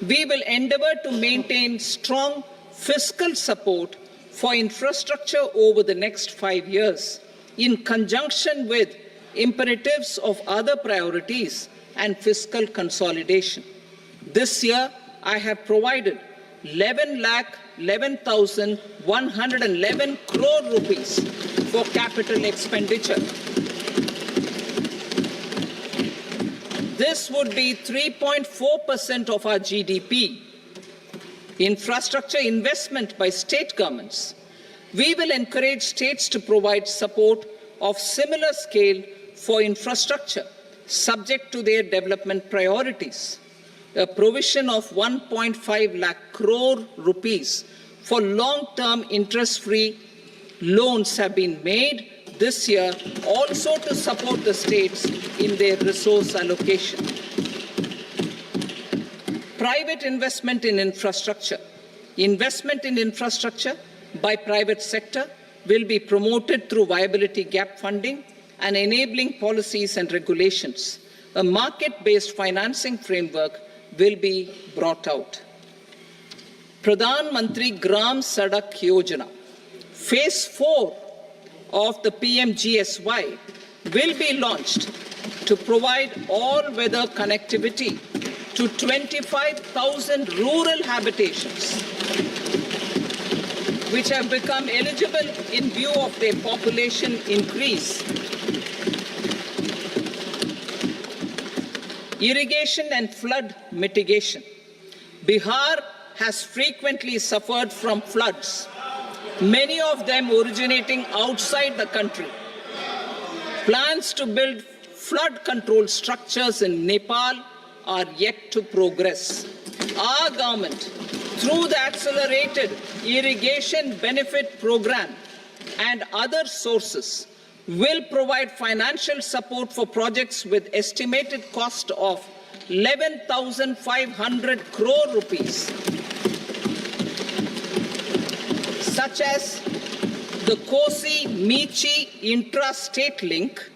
We will endeavor to maintain strong fiscal support for infrastructure over the next 5 years in conjunction with imperatives of other priorities and fiscal consolidation. This year, I have provided 11,11,111 crore rupees for capital expenditure. This would be 3.4% of our GDP. Infrastructure investment by state governments. We will encourage states to provide support of similar scale for infrastructure, subject to their development priorities. a provision of 1.5 lakh crore rupees for long-term interest-free loans have been made this year also to support the states in their resource allocation. Private investment in infrastructure. Investment in infrastructure by private sector will be promoted through viability gap funding and enabling policies and regulations. A market-based financing framework will be brought out. Pradhan Mantri Gram Sadak Yojana. Phase 4 of the PMGSY will be launched to provide all-weather connectivity to 25,000 rural habitations, which have become eligible in view of their population increase. Irrigation and flood mitigation. Bihar has frequently suffered from floods, many of them originating outside the country. Plans to build flood control structures in Nepal are yet to progress. Our government, through the Accelerated Irrigation Benefit Program and other sources, will provide financial support for projects with estimated cost of 11,500 crore rupees, such as the 𝐋𝐈𝐕𝐄 intra-state link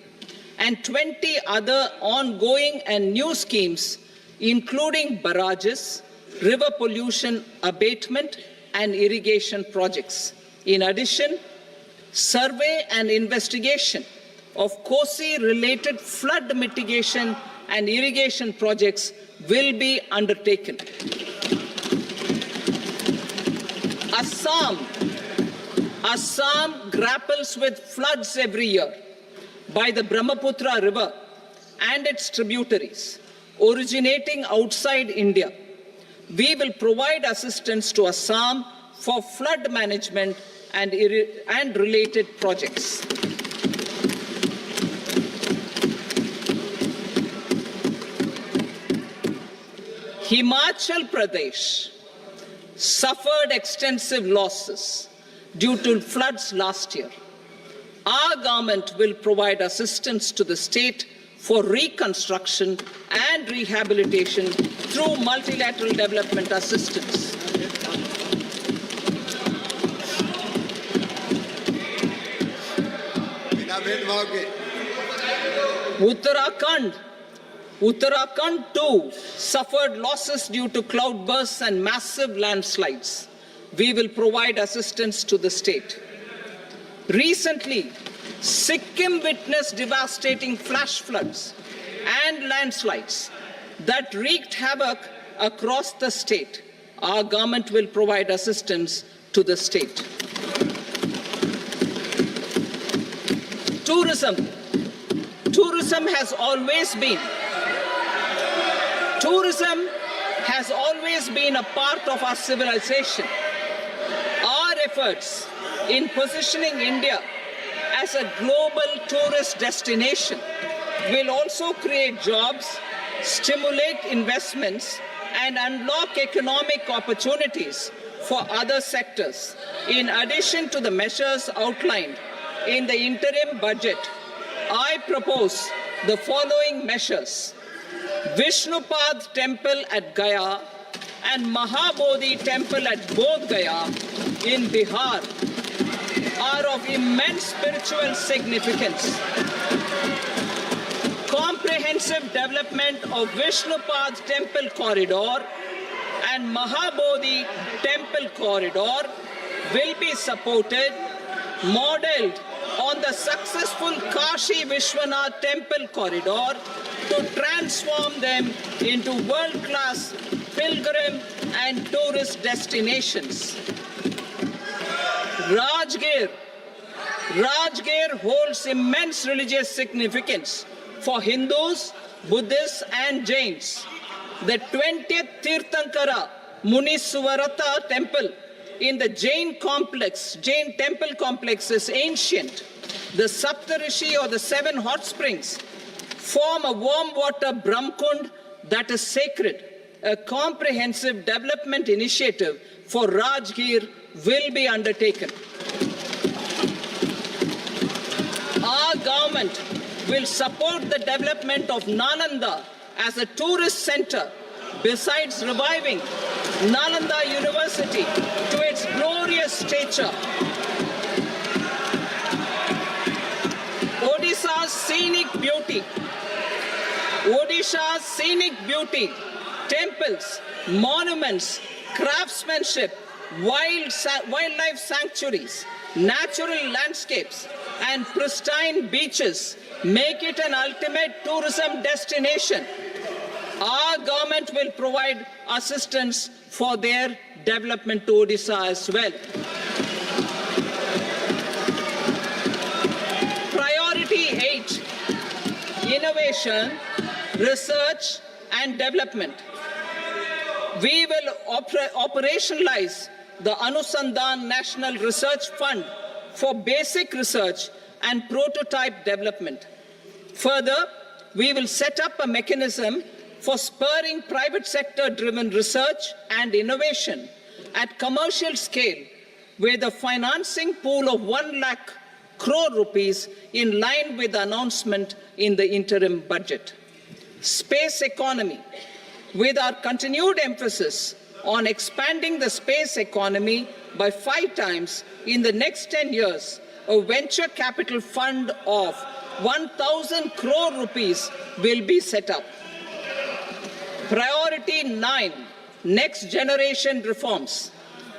and 20 other ongoing and new schemes, including barrages, river pollution abatement, and irrigation projects. In addition, survey and investigation of 𝐋𝐈-related flood mitigation and irrigation projects will be undertaken. Assam grapples with floods every year by the Brahmaputra River and its tributaries originating outside India. We will provide assistance to Assam for flood management and related projects. Himachal Pradesh suffered extensive losses due to floods last year. Our government will provide assistance to the state for reconstruction and rehabilitation through multilateral development assistance. Uttarakhand too suffered losses due to cloudbursts and massive landslides. We will provide assistance to the state. Recently, Sikkim witnessed devastating flash floods and landslides that wreaked havoc across the state. Our government will provide assistance to the state. Tourism. Tourism has always been a part of our civilization. Our efforts in positioning India as a global tourist destination will also create jobs, stimulate investments, and unlock economic opportunities for other sectors. In addition to the measures outlined in the interim budget, I propose the following measures. Vishnupad Temple at Gaya and Mahabodhi Temple at Bodh Gaya in Bihar are of immense spiritual significance. Comprehensive development of Vishnupad Temple Corridor and Mahabodhi Temple Corridor will be supported, modeled on the successful Kashi Vishwanath Temple Corridor to transform them into world-class pilgrim and tourist destinations. Rajgir holds immense religious significance for Hindus, Buddhists, and Jains. The 20th Tirthankara Muniswarata temple in the Jain temple complex is ancient. The Saptarishi, or the 7 hot springs, form a warm water Brahmkund that is sacred. a comprehensive development initiative for Rajgir will be undertaken. Our government will support the development of Nalanda as a tourist center, besides reviving Nalanda University to its glorious stature. Odisha's scenic beauty, temples, monuments, craftsmanship, wildlife sanctuaries, natural landscapes, and pristine beaches make it an ultimate tourism destination. Our government will provide assistance for their development to Odisha as well. Priority 8, innovation, research and development. We will operationalize the Anusandhan National Research Fund for basic research and prototype development. Further, we will set up a mechanism for spurring private sector-driven research and innovation at commercial scale with a financing pool of 1 lakh crore rupees in line with the announcement in the interim budget. Space economy. With our continued emphasis on expanding the space economy by 5 times in the next 10 years, a venture capital fund of 1,000 crore rupees will be set up. Priority 9, next generation reforms.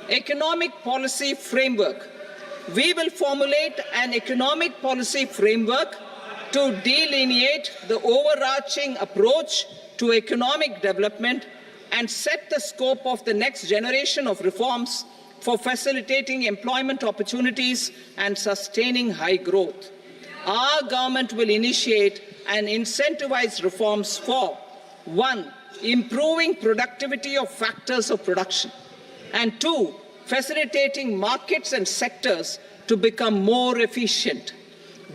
Economic policy framework. We will formulate an economic policy framework to delineate the overarching approach to economic development and set the scope of the next generation of reforms for facilitating employment opportunities and sustaining high growth. Our government will initiate and incentivize reforms for 1. Improving productivity of factors of production, and 2. Facilitating markets and sectors to become more efficient.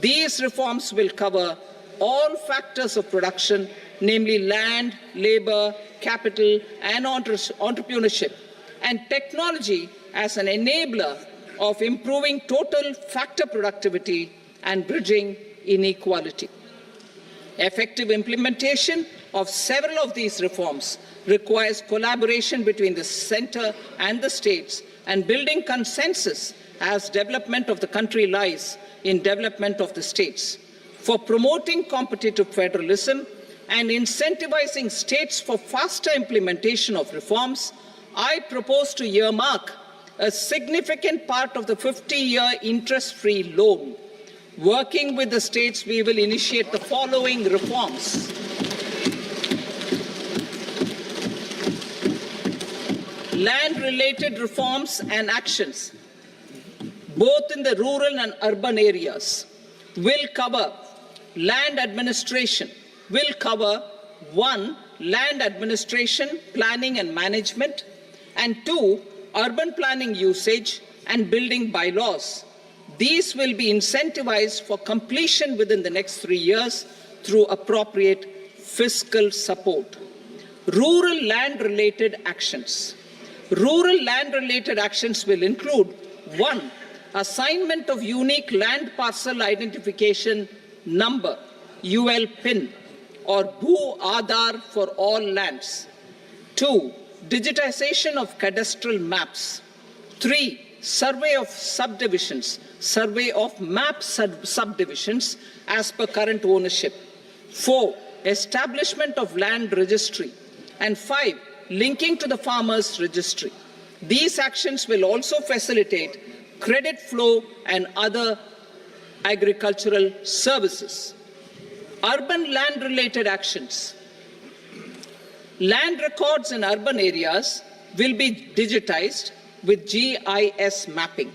These reforms will cover all factors of production, namely land, labor, capital, and entrepreneurship, and technology as an enabler of improving total factor productivity and bridging inequality. Effective implementation of several of these reforms requires collaboration between the center and the states and building consensus as development of the country lies in development of the states. For promoting competitive federalism and incentivizing states for faster implementation of reforms, I propose to earmark a significant part of the 50-year interest-free loan. Working with the states, we will initiate the following reforms. Land-related reforms and actions, both in the rural and urban areas, will cover land administration, will cover 1. Land administration, planning and management, and 2. Urban planning usage and building bylaws. These will be incentivized for completion within the next 3 years through appropriate fiscal support. Rural land-related actions. Rural land-related actions will include 1. Assignment of unique land parcel identification number, UL PIN, or Bhu Aadhaar for all lands. 2. Digitization of cadastral maps. 3. Survey of subdivisions, survey of map subdivisions as per current ownership. 4. Establishment of land registry. And 5. Linking to the farmers registry. These actions will also facilitate credit flow and other agricultural services. Urban land-related actions. Land records in urban areas will be digitized with GIS mapping.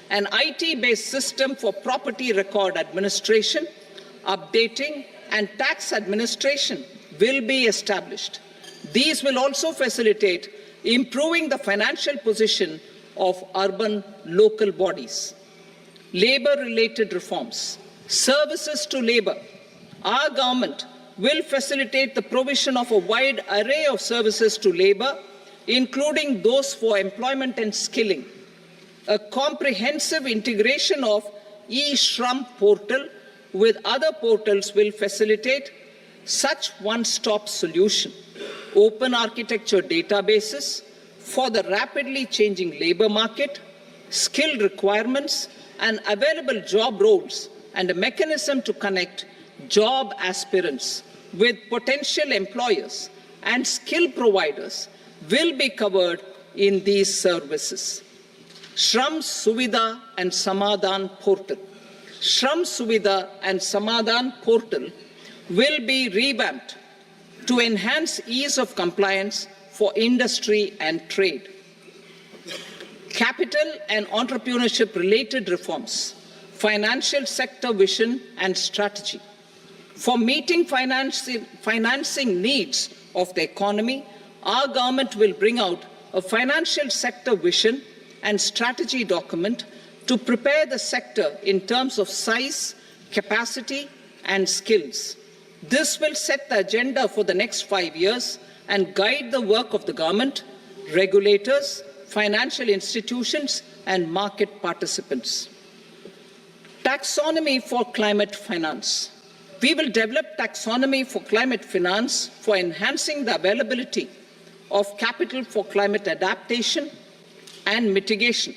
An IT-based system for property record administration, updating, and tax administration will be established. These will also facilitate improving the financial position of urban local bodies. Labor-related reforms. Services to labor. Our government will facilitate the provision of a wide array of services to labor, including those for employment and skilling. A comprehensive integration of eShram portal with other portals will facilitate such one-stop solution. Open architecture databases for the rapidly changing labor market, skill requirements, and available job roles, and a mechanism to connect job aspirants with potential employers and skill providers will be covered in these services. Shram Suvidha and Samadhan portal. Shram Suvidha and Samadhan portal will be revamped to enhance ease of compliance for industry and trade. Capital and entrepreneurship related reforms, financial sector vision and strategy. For meeting financing needs of the economy, our government will bring out a financial sector vision and strategy document to prepare the sector in terms of size, capacity, and skills. This will set the agenda for the next 5 years and guide the work of the government, regulators, financial institutions, and market participants. Taxonomy for climate finance. We will develop taxonomy for climate finance for enhancing the availability of capital for climate adaptation and mitigation.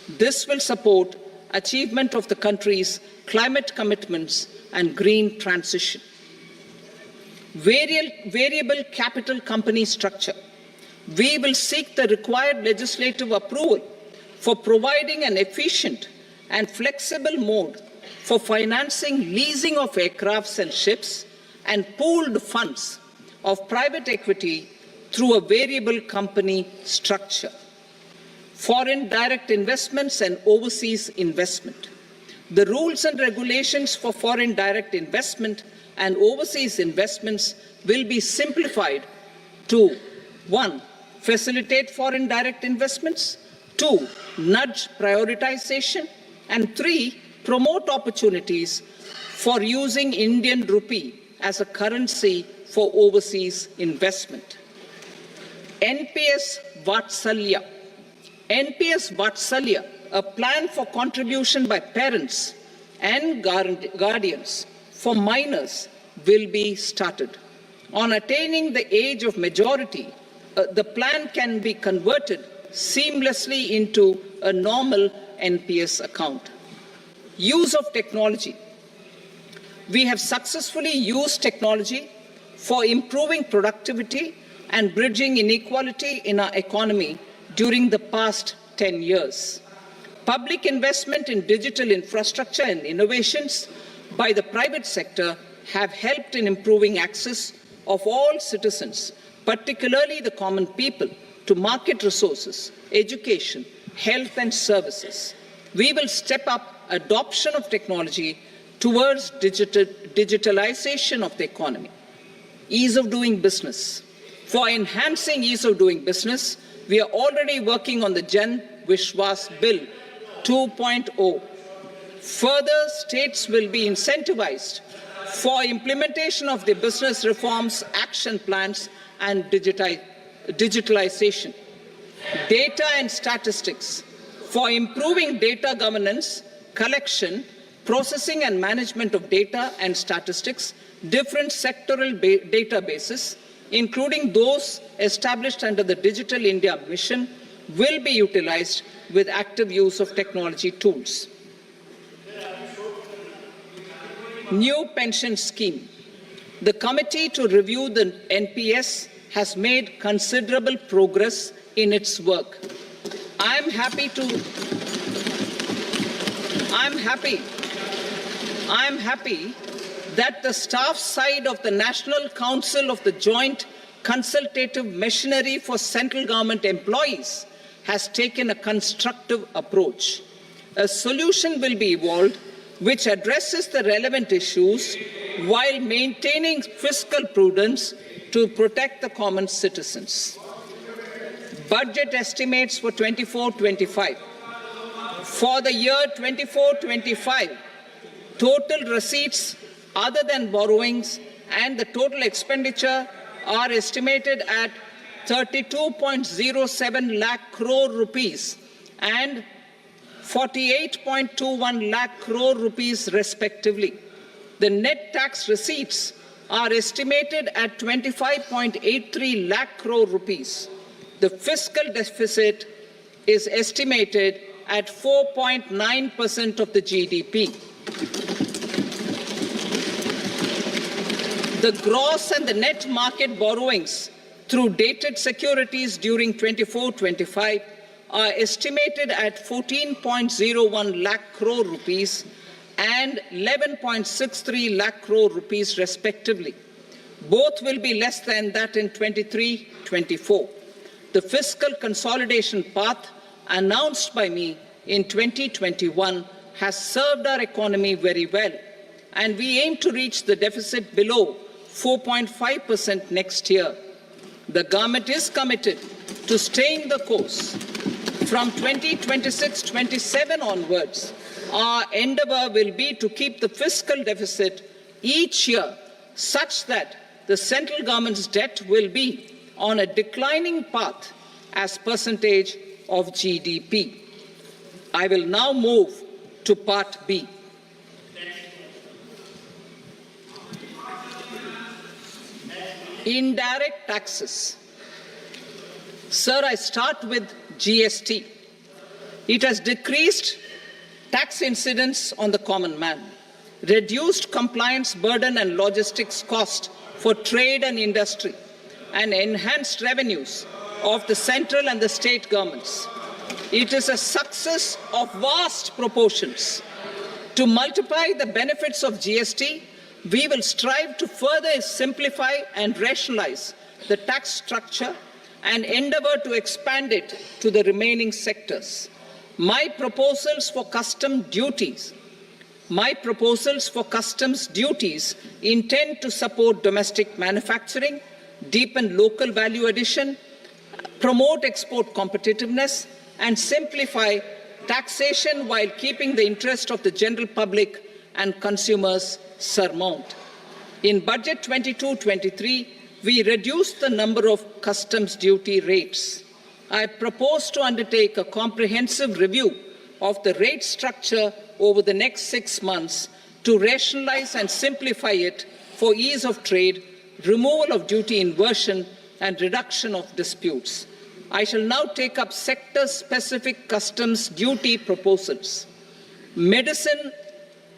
This will support achievement of the country's climate commitments and green transition. Variable capital company structure. We will seek the required legislative approval for providing an efficient and flexible mode for financing leasing of aircrafts and ships and pooled funds of private equity through a variable company structure. Foreign direct investments and overseas investment. The rules and regulations for foreign direct investment and overseas investments will be simplified to 1. Facilitate foreign direct investments, 2. Nudge prioritization, and 3. Promote opportunities for using Indian rupee as a currency for overseas investment. NPS Vatsalya. NPS Vatsalya, a plan for contribution by parents and guardians for minors, will be started. On attaining the age of majority, the plan can be converted seamlessly into a normal NPS account. Use of technology. We have successfully used technology for improving productivity and bridging inequality in our economy during the past 10 years. Public investment in digital infrastructure and innovations by the private sector have helped in improving access of all citizens, particularly the common people, to market resources, education, health and services. We will step up adoption of technology towards digitalization of the economy. Ease of doing business. For enhancing ease of doing business, we are already working on the Jan Vishwas Bill 2.0. Further, states will be incentivized for implementation of the business reforms, action plans, and digitalization. Data and statistics. For improving data governance, collection, processing and management of data and statistics, different sectoral databases, including those established under the Digital India Mission, will be utilized with active use of technology tools. New pension scheme. The committee to review the NPS has made considerable progress in its work. I am happy that the staff side of the National Council of the Joint Consultative Machinery for Central Government Employees has taken a constructive approach. A solution will be evolved which addresses the relevant issues while maintaining fiscal prudence to protect the common citizens. Budget estimates for 24-25. For the year 24-25, total receipts other than borrowings and the total expenditure are estimated at 32.07 lakh crore rupees and 48.21 lakh crore rupees respectively. The net tax receipts are estimated at 25.83 lakh crore rupees. The fiscal deficit is estimated at 4.9% of the GDP. The gross and the net market borrowings through dated securities during 24-25 are estimated at 14.01 lakh crore rupees and 11.63 lakh crore rupees respectively. Both will be less than that in 23-24. The fiscal consolidation path announced by me in 2021 has served our economy very well, and we aim to reach the deficit below 4.5% next year. The government is committed to staying the course. From 2026-27 onwards, our endeavour will be to keep the fiscal deficit each year such that the central government's debt will be on a declining path as percentage of GDP. I will now move to Part B. Indirect taxes. Sir, I start with GST. It has decreased tax incidence on the common man, reduced compliance burden and logistics cost for trade and industry, and enhanced revenues of the central and the state governments. It is a success of vast proportions. To multiply the benefits of GST, we will strive to further simplify and rationalize the tax structure and endeavour to expand it to the remaining sectors. My proposals for customs duties intend to support domestic manufacturing, deepen local value addition, promote export competitiveness, and simplify taxation while keeping the interest of the general public and consumers surmount. In Budget 22-23, we reduced the number of customs duty rates. I propose to undertake a comprehensive review of the rate structure over the next 6 months to rationalize and simplify it for ease of trade, removal of duty inversion, and reduction of disputes. I shall now take up sector-specific customs duty proposals. Medicine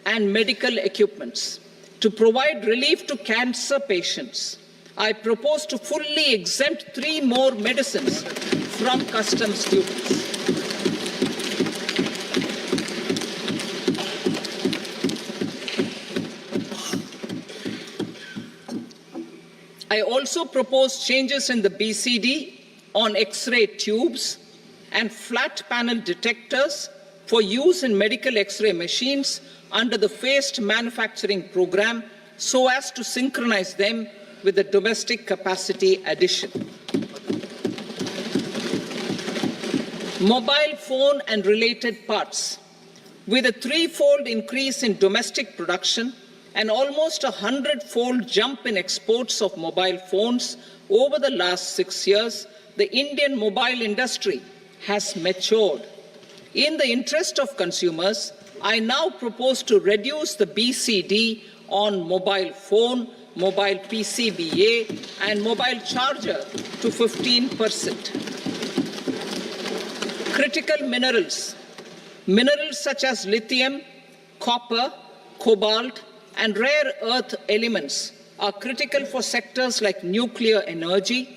and medical equipments. To provide relief to cancer patients, I propose to fully exempt 3 more medicines from customs duties. I also propose changes in the BCD on X-ray tubes and flat panel detectors for use in medical X-ray machines under the phased manufacturing program so as to synchronize them with the domestic capacity addition. Mobile phone and related parts. With a 3-fold increase in domestic production and almost a 100-fold jump in exports of mobile phones over the last 6 years, the Indian mobile industry has matured. In the interest of consumers, I now propose to reduce the BCD on mobile phone, mobile PCBA, and mobile charger to 15%. Critical minerals. Minerals such as lithium, copper, cobalt, and rare earth elements are critical for sectors like nuclear energy,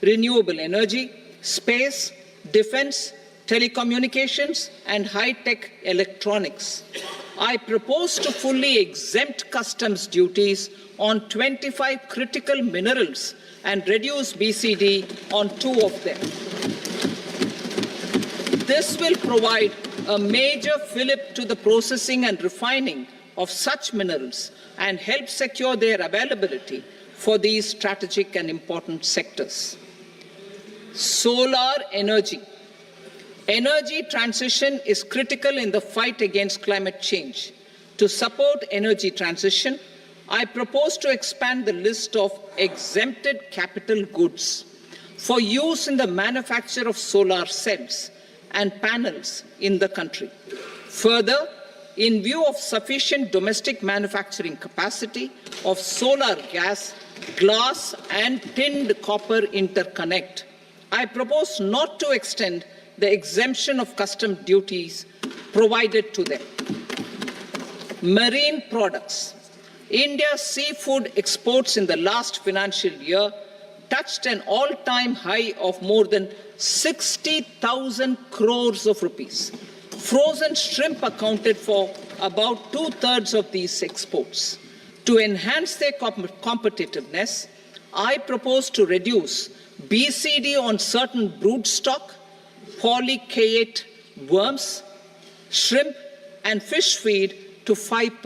renewable energy, space, defense, telecommunications, and high-tech electronics. I propose to fully exempt customs duties on 25 critical minerals and reduce BCD on 2 of them. This will provide a major fillip to the processing and refining of such minerals and help secure their availability for these strategic and important sectors. Solar energy. Energy transition is critical in the fight against climate change. To support energy transition, I propose to expand the list of exempted capital goods for use in the manufacture of solar cells and panels in the country. Further, in view of sufficient domestic manufacturing capacity of solar gas, glass and tinned copper interconnect, I propose not to extend the exemption of custom duties provided to them. Marine products. India's seafood exports in the last financial year touched an all-time high of more than 60,000 crores of rupees. Frozen shrimp accounted for about 2/3 of these exports. To enhance their competitiveness, I propose to reduce BCD on certain broodstock, polychaete worms, shrimp, and fish feed to 5%.